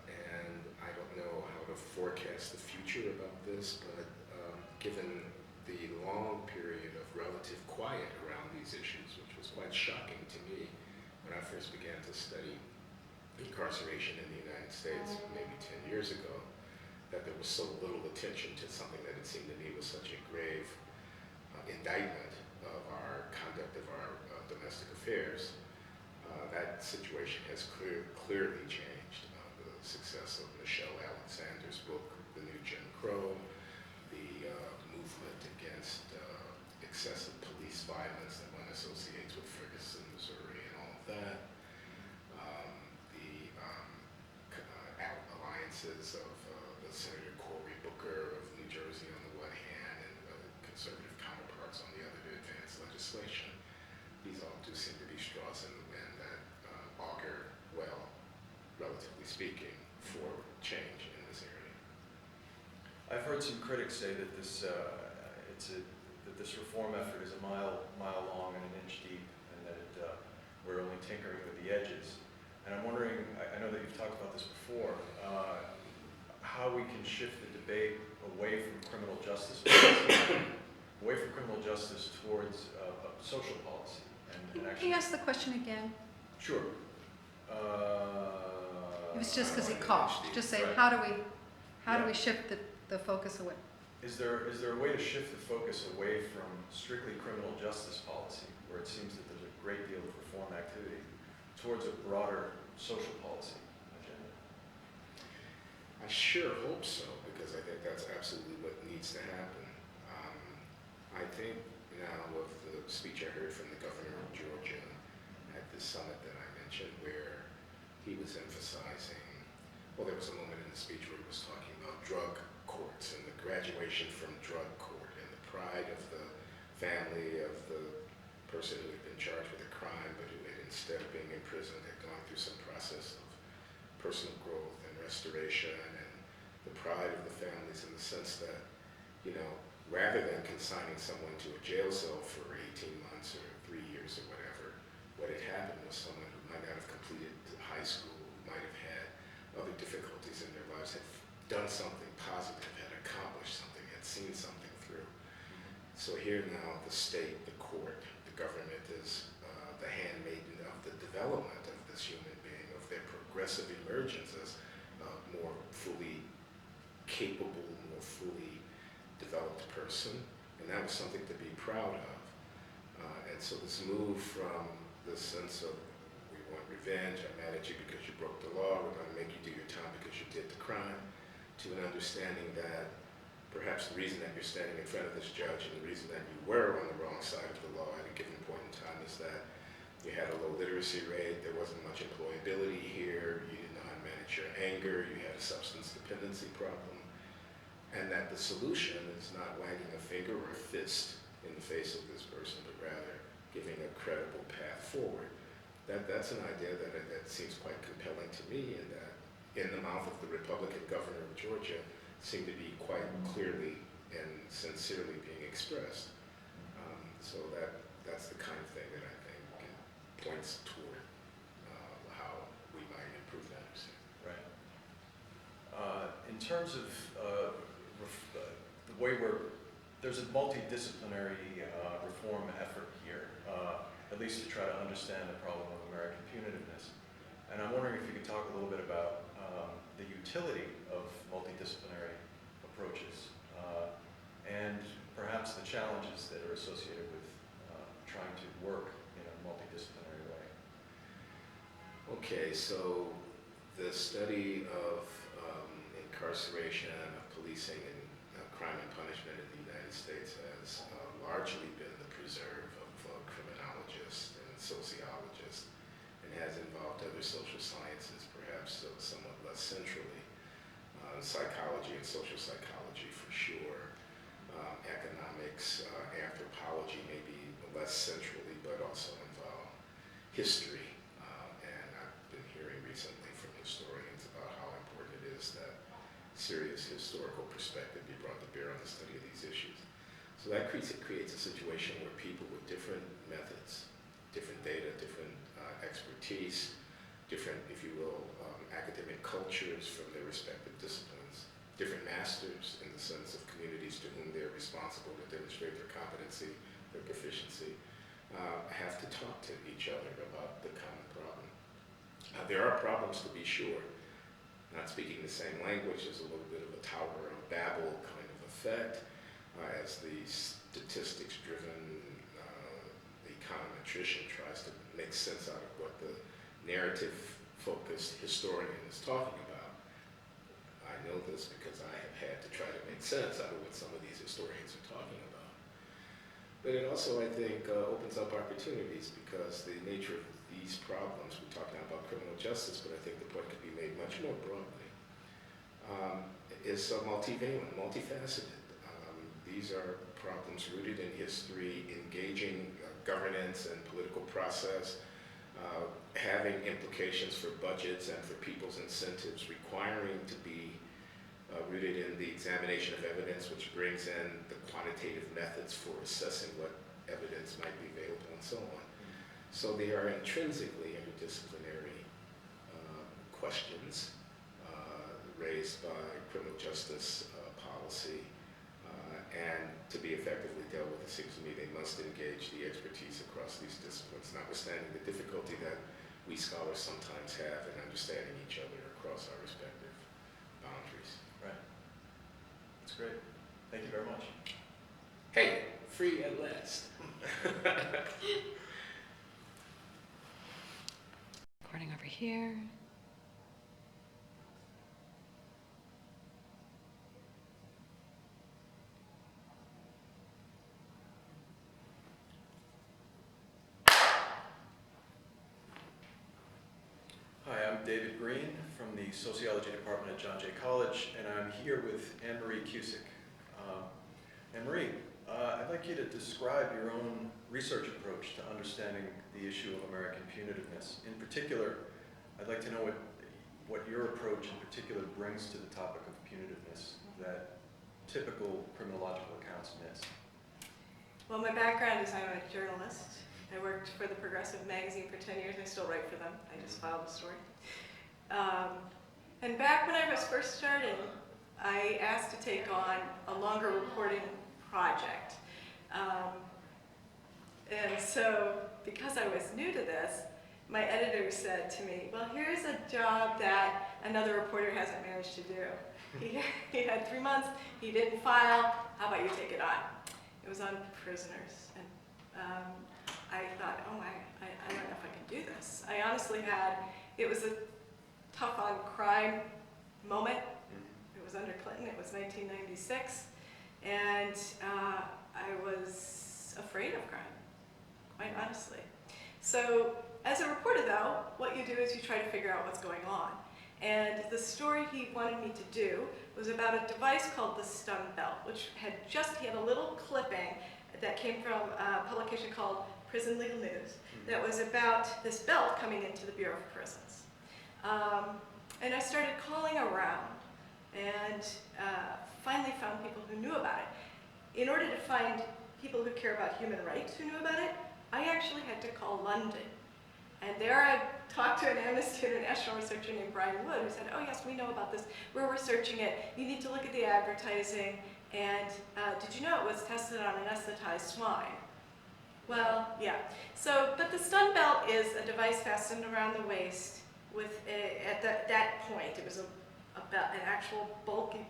and I don't know how to forecast the future about this, but given the long period of relative quiet around these issues, which was quite shocking to me when I first began to study incarceration in the United States maybe 10 years ago, that there was so little attention to something that it seemed to me was such a grave indictment of our conduct of our domestic affairs. That situation has clearly changed. The success of Michelle Alexander's book, The New Jim Crow, the movement against excessive police violence that one associates with Ferguson, Missouri, and all of that, the alliances of Senator Cory Booker of New Jersey on the one hand and conservative counterparts on the other to advance legislation. These all do seem to be straws in the wind that augur well, relatively speaking, for change in this area. I've heard some critics say that this this reform effort is a mile long and an inch deep, and that we're only tinkering with the edges. And I'm wondering, I know that you've talked about this before, how we can shift the debate away from criminal justice, towards social policy. And Can you actually, ask the question again? sure. It was just because he on coughed. ADHD. Just say, Right. how do we Yeah. shift the focus away? Is there a way to shift the focus away from strictly criminal justice policy, where it seems that there's a great deal of reform activity, towards a broader social policy agenda? I sure hope so, because I think that's absolutely what needs to happen. I think now of the speech I heard from the governor of Georgia at the summit that I mentioned, where he was emphasizing, well, there was a moment in the speech where he was talking about drug courts and the graduation from drug court and the pride of the family of the person who had been charged with a crime, but who had, instead of being imprisoned, had gone through some process of personal growth and restoration, and the pride of the families in the sense that, you know, rather than consigning someone to a jail cell for 18 months or 3 years or whatever, what had happened was someone who might not have completed high school, who might have had other difficulties in their lives, had done something positive, had accomplished something, had seen something through. So here now the state, the court, the government is the handmaiden of the development of this human being, of their progressive emergence as a more fully capable, more fully developed person. And that was something to be proud of. And so this move from the sense of we want revenge, I'm mad at you because you broke the law, we're going to make you do your time because you did the crime, to an understanding that perhaps the reason that you're standing in front of this judge and the reason that you were on the wrong side of the law at a given point in time is that you had a low literacy rate, there wasn't much employability here, you didn't know how to manage your anger, you had a substance dependency problem, and that the solution is not wagging a finger or a fist in the face of this person, but rather giving a credible path forward. That's an idea that seems quite compelling to me, and that in the mouth of the Republican governor of Georgia seemed to be quite clearly and sincerely being expressed. So that's the kind of thing that I think points toward how we might improve that. Right. In terms of the way there's a multidisciplinary reform effort here, at least to try to understand the problem of American punitiveness. And I'm wondering if you could talk a little bit about the utility of multidisciplinary approaches and perhaps the challenges that are associated with trying to work in a multidisciplinary way. Okay, so the study of incarceration, of policing, and crime and punishment in the United States has largely been the preserve of criminologists and sociologists, and has involved other social sciences, perhaps somewhat less centrally. Psychology and social psychology for sure. Economics, anthropology maybe less centrally, but also involve history. And I've been hearing recently from historians about how important it is that serious historical perspective be brought to bear on the study of these issues. So that creates a situation where people with different methods, different data, different expertise, different, if you will, academic cultures from their respective disciplines, different masters in the sense of communities to whom they're responsible to demonstrate their competency, their proficiency, have to talk to each other about the common problem. There are problems to be sure. Not speaking the same language is a little bit of a Tower of Babel kind of effect as the statistics-driven econometrician tries to make sense out of what the narrative-focused historian is talking about. I know this because I have had to try to make sense out of what some of these historians are talking about. But it also, I think, opens up opportunities because the nature of these problems, we're talking about criminal justice, but I think the point could be made much more broadly, is multivalent, multifaceted. These are problems rooted in history, engaging governance and political process, having implications for budgets and for people's incentives, requiring to be rooted in the examination of evidence, which brings in the quantitative methods for assessing what evidence might be available and so on. So they are intrinsically interdisciplinary questions raised by criminal justice policy, and to be effectively dealt with, it seems to me they must engage the expertise across these disciplines, notwithstanding the difficulty that we scholars sometimes have in understanding each other across our respective boundaries. Right. That's great. Thank you very much. Hey, free at last. Recording over here. Hi, I'm David Green from the Sociology Department at John Jay College, and I'm here with Anne-Marie Cusick. Anne-Marie, I'd like you to describe your own research approach to understanding the issue of American punitiveness. In particular, I'd like to know what your approach in particular brings to the topic of punitiveness that typical criminological accounts miss. Well, my background is I'm a journalist. I worked for the Progressive magazine for 10 years. I still write for them. I just filed a story. And back when I was first starting, I asked to take on a longer reporting project. And so, because I was new to this, my editor said to me, well, here's a job that another reporter hasn't managed to do. He had 3 months, he didn't file, how about you take it on? It was on prisoners. And I thought, oh my, I don't know if I can do this. I honestly it was a tough on crime moment. It was under Clinton, it was 1996. And I was afraid of crime, quite honestly. So as a reporter though, what you do is you try to figure out what's going on. And the story he wanted me to do was about a device called the stun belt, which he had a little clipping that came from a publication called Prison Legal News that was about this belt coming into the Bureau of Prisons. And I started calling around and finally found people who knew about it. In order to find people who care about human rights who knew about it, I actually had to call London. And there I talked to an Amnesty International researcher named Brian Wood who said, oh yes, we know about this, we're researching it, you need to look at the advertising, and did you know it was tested on anesthetized swine? Well, yeah. So, but the stun belt is a device fastened around the waist with at that point, it was an actual bulky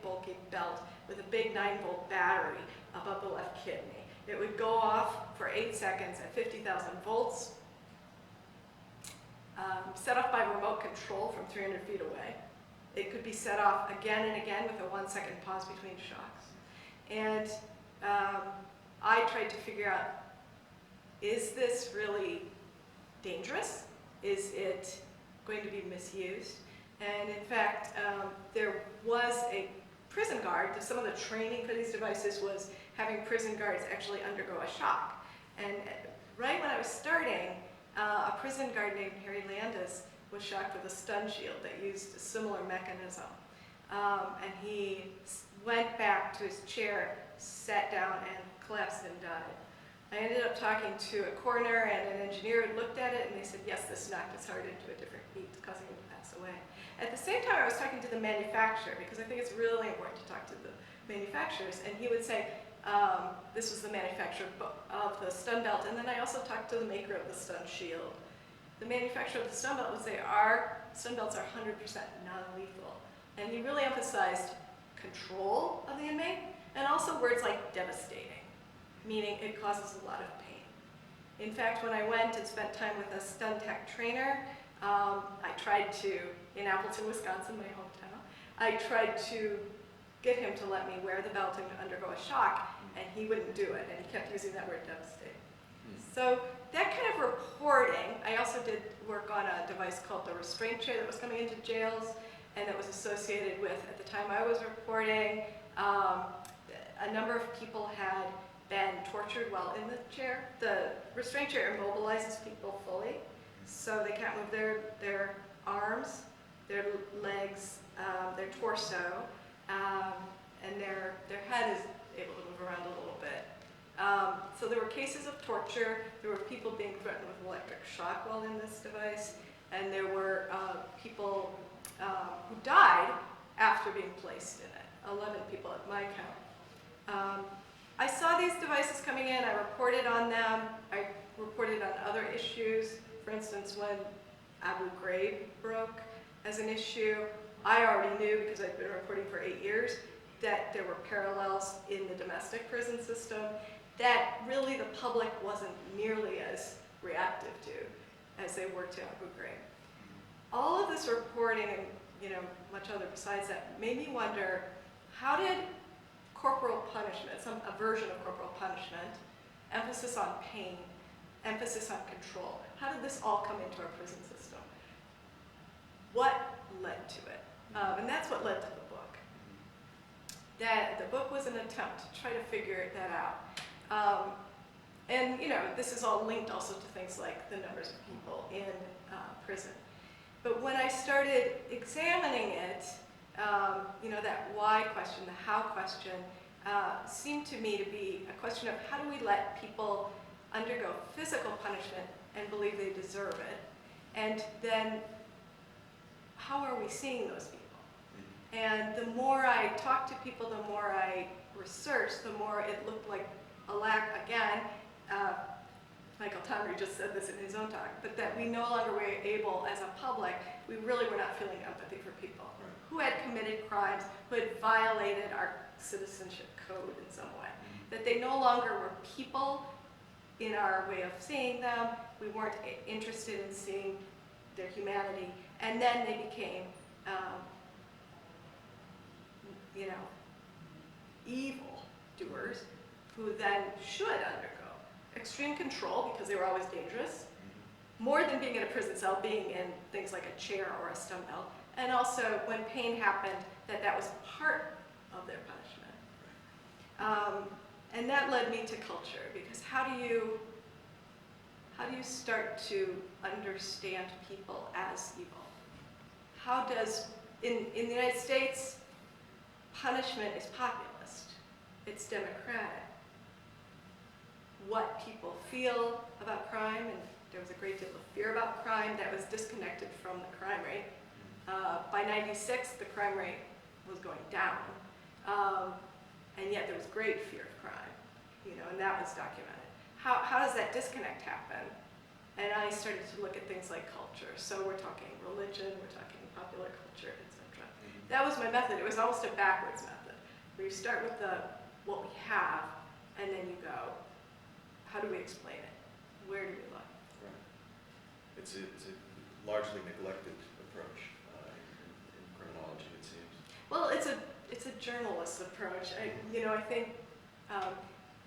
belt with a big 9-volt battery above the left kidney. It would go off for 8 seconds at 50,000 volts, set off by remote control from 300 feet away. It could be set off again and again with a 1-second pause between shocks. And I tried to figure out, is this really dangerous? Is it going to be misused? And in fact, there was a prison guard. Some of the training for these devices was having prison guards actually undergo a shock. And right when I was starting, a prison guard named Harry Landis was shocked with a stun shield that used a similar mechanism. And he went back to his chair, sat down, and collapsed and died. I ended up talking to a coroner and an engineer who looked at it, and they said, yes, this knocked his heart into a different beat, causing him to pass away. At the same time, I was talking to the manufacturer, because I think it's really important to talk to the manufacturers, and he would say, this was the manufacturer of the stun belt, and then I also talked to the maker of the stun shield. The manufacturer of the stun belt would say, our stun belts are 100% non-lethal. And he really emphasized control of the inmate, and also words like devastating, meaning it causes a lot of pain. In fact, when I went and spent time with a stun tech trainer, I tried to, in Appleton, Wisconsin, my hometown, I tried to get him to let me wear the belt and undergo a shock, and he wouldn't do it, and he kept using that word devastating. So that kind of reporting, I also did work on a device called the restraint chair that was coming into jails, and that was associated with, at the time I was reporting, a number of people had been tortured while in the chair. The restraint chair immobilizes people fully, so they can't move their arms, their legs, their torso, and their head is able to move around a little bit. So there were cases of torture, there were people being threatened with electric shock while in this device, and there were people who died after being placed in it, 11 people at my count. I saw these devices coming in, I reported on them, I reported on other issues. For instance, when Abu Ghraib broke as an issue, I already knew, because I'd been reporting for 8 years, that there were parallels in the domestic prison system that really the public wasn't nearly as reactive to as they were to Abu Ghraib. All of this reporting and much other besides that made me wonder, how did corporal punishment, a version of corporal punishment, emphasis on pain, emphasis on control, how did this all come into our prison system? What led to it? And that's what led to the book. The book was an attempt to try to figure that out. And this is all linked also to things like the numbers of people in prison. But when I started examining it, that why question, the how question, seemed to me to be a question of how do we let people undergo physical punishment and believe they deserve it? And then how are we seeing those people? And the more I talked to people, the more I researched, the more it looked like a lack, again, Michael Tomery just said this in his own talk, but that we no longer were able, as a public, we really were not feeling empathy for people who had committed crimes, who had violated our citizenship code in some way. That they no longer were people in our way of seeing them, we weren't interested in seeing their humanity, and then they became, evil doers who then should undergo extreme control because they were always dangerous, more than being in a prison cell, being in things like a chair or a stun belt, and also when pain happened, that was part of their punishment. And that led me to culture, because how do you start to understand people as evil? How does, in the United States, punishment is populist, it's democratic. What people feel about crime, and there was a great deal of fear about crime that was disconnected from the crime rate. By '96, the crime rate was going down, and yet there was great fear of crime, and that was documented. How does that disconnect happen? And I started to look at things like culture. So we're talking religion, we're talking popular culture, etc. That was my method. It was almost a backwards method, where you start with what we have, and then you go, how do we explain it? Where do we look? Right. It's a largely neglected approach in criminology, it seems. Well, it's a journalist's approach. I think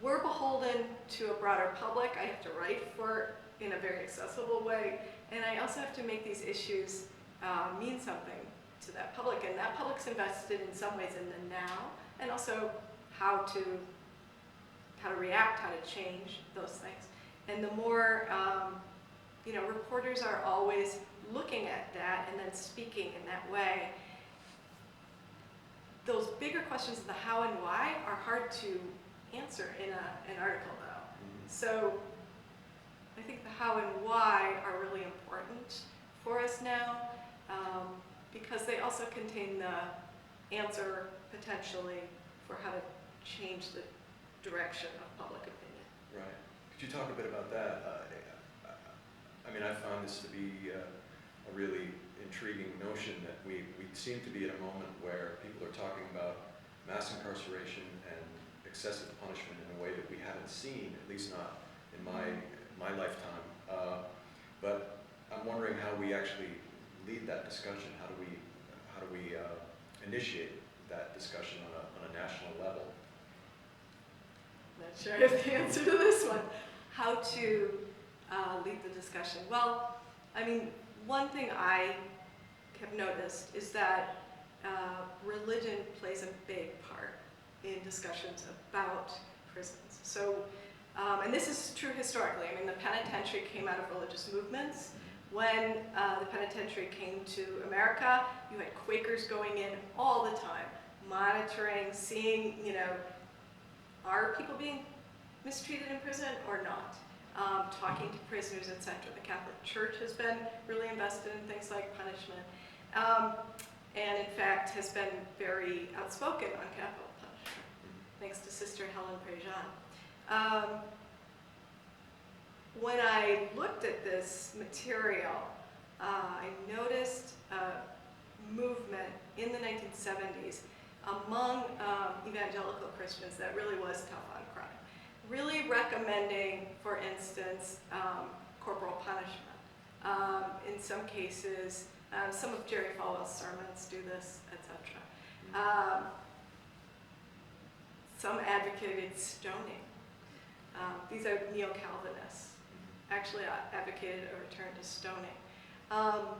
we're beholden to a broader public. I have to write in a very accessible way, and I also have to make these issues mean something to that public, and that public's invested in some ways in the now, and also how to react, how to change those things. And the more, reporters are always looking at that and then speaking in that way. Those bigger questions of the how and why are hard to answer in an article, though. So I think the how and why are really important for us now, because they also contain the answer, potentially, for how to change the direction of public opinion. Right. Could you talk a bit about that? I found this to be a really intriguing notion that we seem to be at a moment where people are talking about mass incarceration and excessive punishment in a way that we haven't seen, at least not in my lifetime. But I'm wondering how we actually lead that discussion. How do we initiate that discussion on a national level? Not sure I have the answer to this one. How to lead the discussion. Well, one thing I have noticed is that religion plays a big part in discussions about prisons. So, and this is true historically. The penitentiary came out of religious movements. When the penitentiary came to America, you had Quakers going in all the time, monitoring, seeing, are people being mistreated in prison or not? Talking to prisoners, etc. The Catholic Church has been really invested in things like punishment, and in fact has been very outspoken on capital punishment, thanks to Sister Helen Prejean. When I looked at this material, I noticed a movement in the 1970s among evangelical Christians that really was tough on crime. Really recommending, for instance, corporal punishment. In some cases, some of Jerry Falwell's sermons do this, etc. Some advocated stoning. These are neo-Calvinists. Actually advocated a return to stoning.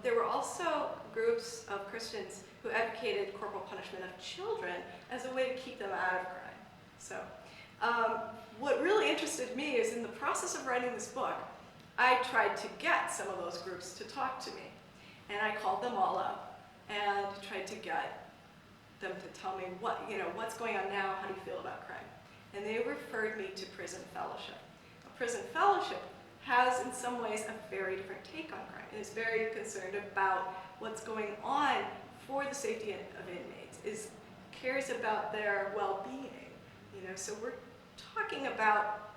There were also groups of Christians who advocated corporal punishment of children as a way to keep them out of crime. So, what really interested me is in the process of writing this book, I tried to get some of those groups to talk to me. And I called them all up and tried to get them to tell me what's going on now, how do you feel about crime? And they referred me to Prison Fellowship. Prison Fellowship has in some ways a very different take on crime and is very concerned about what's going on for the safety of inmates, cares about their well-being. So we're talking about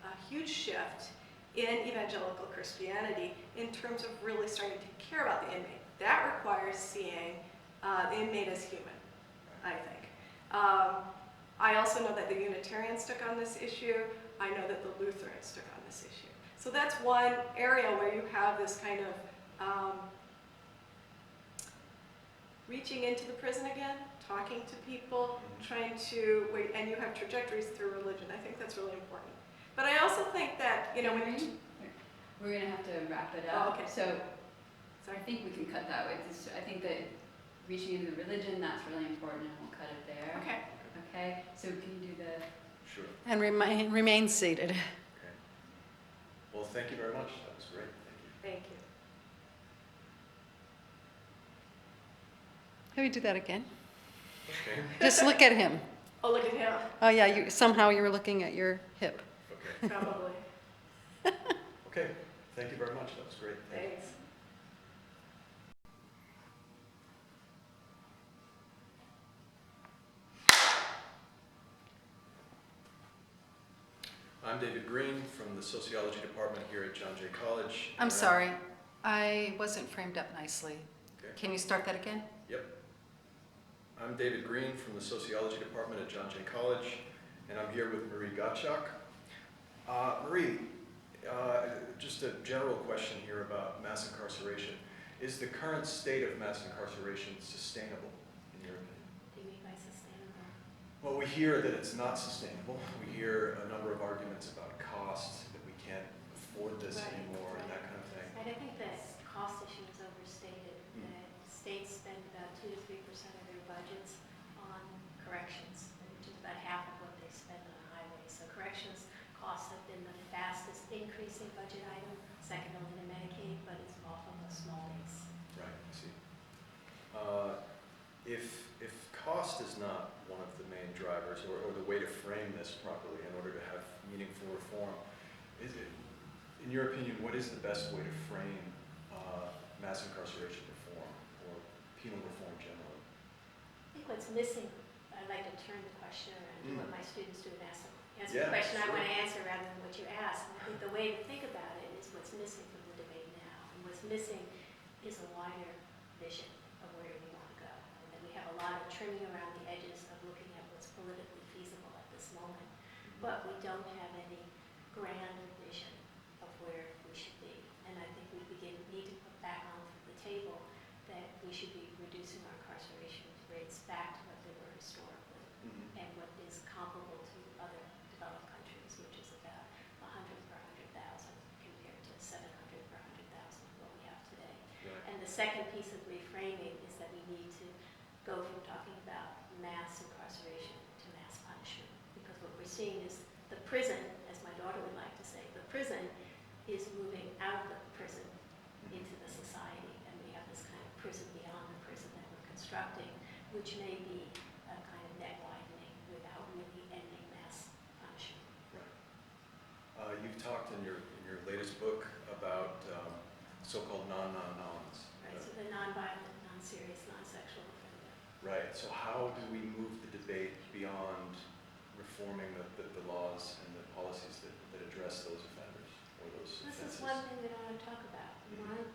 a huge shift in evangelical Christianity in terms of really starting to care about the inmate. That requires seeing the inmate as human, I think. I also know that the Unitarians took on this issue. I know that the Lutherans took on this issue. So that's one area where you have this kind of reaching into the prison again, talking to people, trying to, and you have trajectories through religion. I think that's really important. But I also think that, when We're going to have to wrap it Oh, up. okay. So Sorry. I think we can cut that way. I think that reaching into the religion, that's really important, and we'll cut it there. Okay. Okay, so can you do the... Sure. And remain seated. Okay. Well, thank you very much. That was great. Thank you. Thank you. Can we do that again? Okay. Just look at him. Oh, look at him. Oh yeah, somehow you were looking at your hip. Okay. Probably. Okay. Thank you very much. That was great. Thank you. Thanks. I'm David Green from the Sociology Department here at John Jay College. I'm sorry, I wasn't framed up nicely. Okay. Can you start that again? Yep. I'm David Green from the Sociology Department at John Jay College, and I'm here with Marie Gottschalk. Marie, just a general question here about mass incarceration. Is the current state of mass incarceration sustainable, in your opinion? What do you mean by sustainable? Well, we hear that it's not sustainable. We hear a number of arguments about cost, that we can't afford this Right, anymore, and right. that kind of thing. I think the cost issue is overstated. That states spend about 2 to 3% of their budgets on corrections, which is about half of what they spend on highways. So corrections costs have been the fastest increasing budget item, second only to Medicaid, but it's off of a small base. Right, I see. If cost is not one of the main drivers, or the way to frame this properly in order to have meaningful reform, is it, in your opinion, what is the best way to frame mass incarceration reform, or penal reform generally? I think what's missing, I'd like to turn the question around to what my students do and answer Yeah, the question I sure. want to answer rather than what you asked. And I think the way to think about it is what's missing from the debate now. And what's missing is a wider vision of where we want to go. And that we have a lot of trimming around the edges of looking at what's politically feasible at this moment. But we don't have any grand vision of where we should be. And I think we need to put back on the table that we should be reducing our incarceration rates back to what they were historically and what is comparable to other developed countries, which is about 100 per 100,000 compared to 700 per 100,000 what we have today. Right. And the second piece of reframing is that we need to go from talking about mass incarceration to mass punishment, because what we're seeing is the prison, as my daughter would like to say, the prison is moving out of the prison into the society, and we have this kind of prison beyond the prison that we're constructing, which may be a kind of net widening without really ending mass punishment. Right. You've talked in your latest book about so-called non-non-nons. Right, so the non-violent, non-serious, non-sexual offender. Right. So how do we move the debate beyond reforming the laws and the policies that address those offenders? or those This is offenses. one thing we don't want to talk about.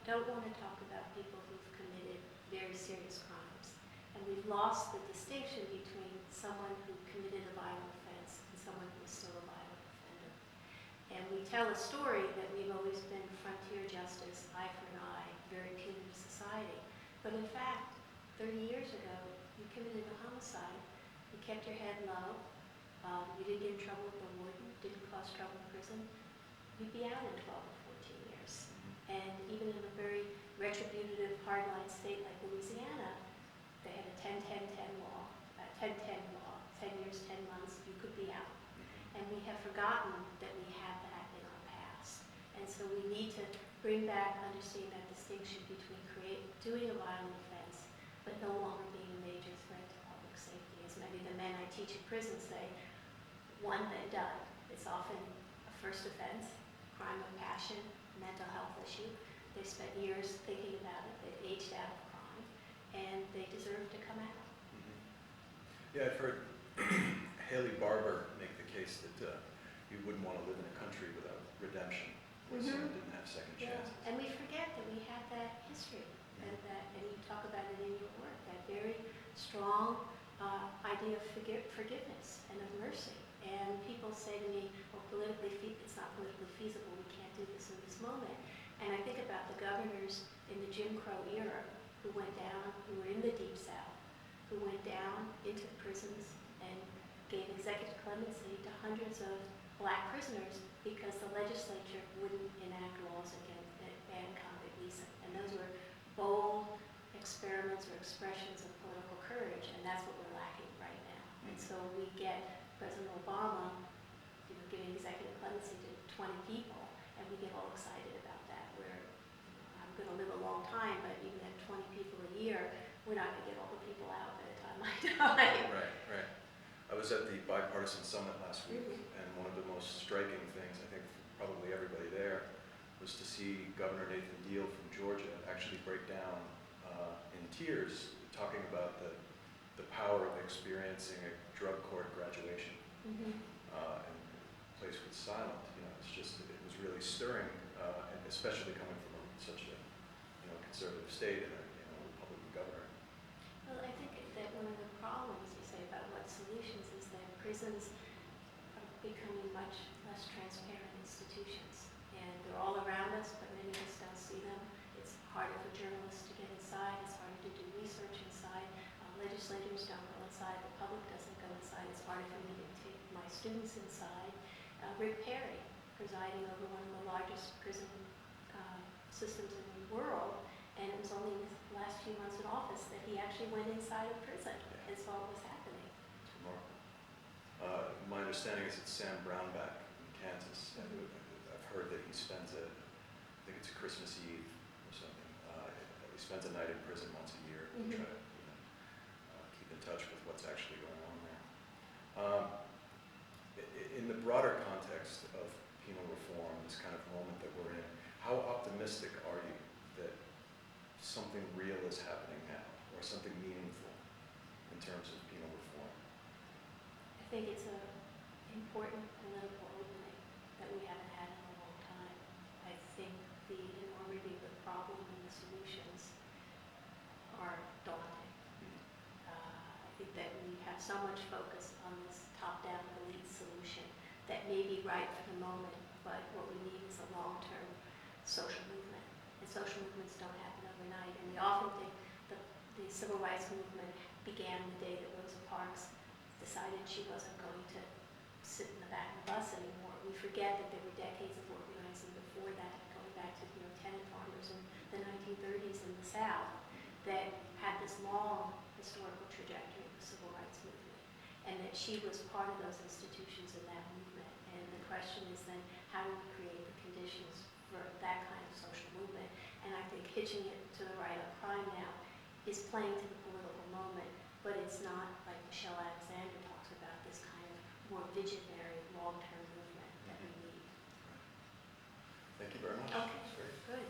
Don't want to talk about people who've committed very serious crimes. And we've lost the distinction between someone who committed a violent offense and someone who is still a violent offender. And we tell a story that we've always been frontier justice, eye for an eye, very punitive society. But in fact, 30 years ago, you committed a homicide, you kept your head low, you didn't get in trouble with the warden, didn't cause trouble in prison, you'd be out in 12 or 14 years. And even in a very retributive, hardline state like Louisiana, they had a 10-10-10 law, 10-10 law, 10 years, 10 months, you could be out. And we have forgotten that we have that in our past. And so we need to bring back, understand that distinction between doing a violent offense, but no longer being a major threat to public safety. As many of the men I teach in prison say, one then done. It's often a first offense, crime of passion, mental health issue. They spent years thinking about it, they've aged out of crime, and they deserve to come out. Yeah, I've heard Haley Barbour make the case that you wouldn't want to live in a country without redemption, where someone didn't have second chances. And we forget that we have that history, and you talk about it in your work, that very strong idea of forgiveness and of mercy. And people say to me, well, it's not politically feasible, we can't do this in this moment. And I think about the governors in the Jim Crow era who went down, who were in the Deep South, who went down into the prisons and gave executive clemency to hundreds of black prisoners because the legislature wouldn't enact laws against that ban convict leasing. And those were bold experiments or expressions of political courage, and that's what we're lacking right now. And so we get President Obama, giving executive clemency to 20 people, and we get all excited about that, where I'm going to live a long time, but even at 20 people a year, we're not going to get all the people out by the time I die. Right. I was at the bipartisan summit last week, and one of the most striking things, I think for probably everybody there, was to see Governor Nathan Deal from Georgia actually break down in tears, talking about the power of experiencing a drug court graduation. And the place was silent. It was really stirring, and especially coming from such a conservative state and a Republican governor. Well, I think that one of the problems you say about what solutions is that prisons are becoming much less transparent institutions. And they're all around us, but many of us don't see them. It's harder for journalists to get inside. It's harder to do research inside. Legislators don't go inside. The public doesn't go inside. It's harder for me to take my students inside. Rick Perry, presiding over one of the largest prison systems in the world, and it was only in the last few months in office that he actually went inside a prison and saw what was happening. It's remarkable. My understanding is it's Sam Brownback in Kansas. I've heard that he spends I think it's Christmas Eve or something. He spends a night in prison once a year to try to keep in touch with what's actually going on there. In the broader context of penal reform, this kind of moment that we're in, how optimistic are you that something real is happening now, or something meaningful in terms of penal reform? I think it's an important political opening that we haven't had in a long time. I think the enormity of the problem and the solutions are daunting. I think that we have so much focus on this top-down elite solution that may be right for the moment, but what we need is a long-term social movement. And social movements don't happen overnight. And we often think the civil rights movement began the day that Rosa Parks decided she wasn't going to sit in the back of the bus anymore. We forget that there were decades of organizing before that, going back to tenant farmers in the 1930s in the South, that had this long historical trajectory of the civil rights movement, and that she was part of those institutions in that movement. And the question is then, how do we create the conditions for that kind of social movement? And I think hitching it to the right of crime now is playing to the political moment, but it's not like Michelle Alexander talks about, this kind of more visionary, long-term movement that we need. Thank you very much. Okay, That's great. good.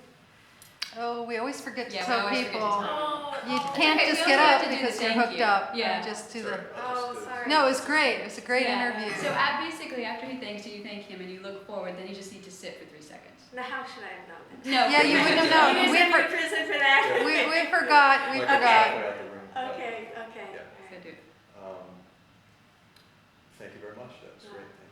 Oh, we always forget to Yeah, we tell always forget to people, Oh, you oh. can't Okay, we just also get have up to do the because you're thank hooked you. up. Yeah. Just do Sorry, the, I'll Oh, just, sorry. no, it was great. It was a great Yeah. interview. So basically, after he thanks you, you thank him, and you look forward. Then you just need to sit for 3 seconds. Now, how should I have known that? No. Yeah, you wouldn't have You known. didn't We, send me to for, prison for that? we forgot, we like forgot. halfway out the room. Okay, okay. Yeah. So do. Thank you very much. That was great. Thank you.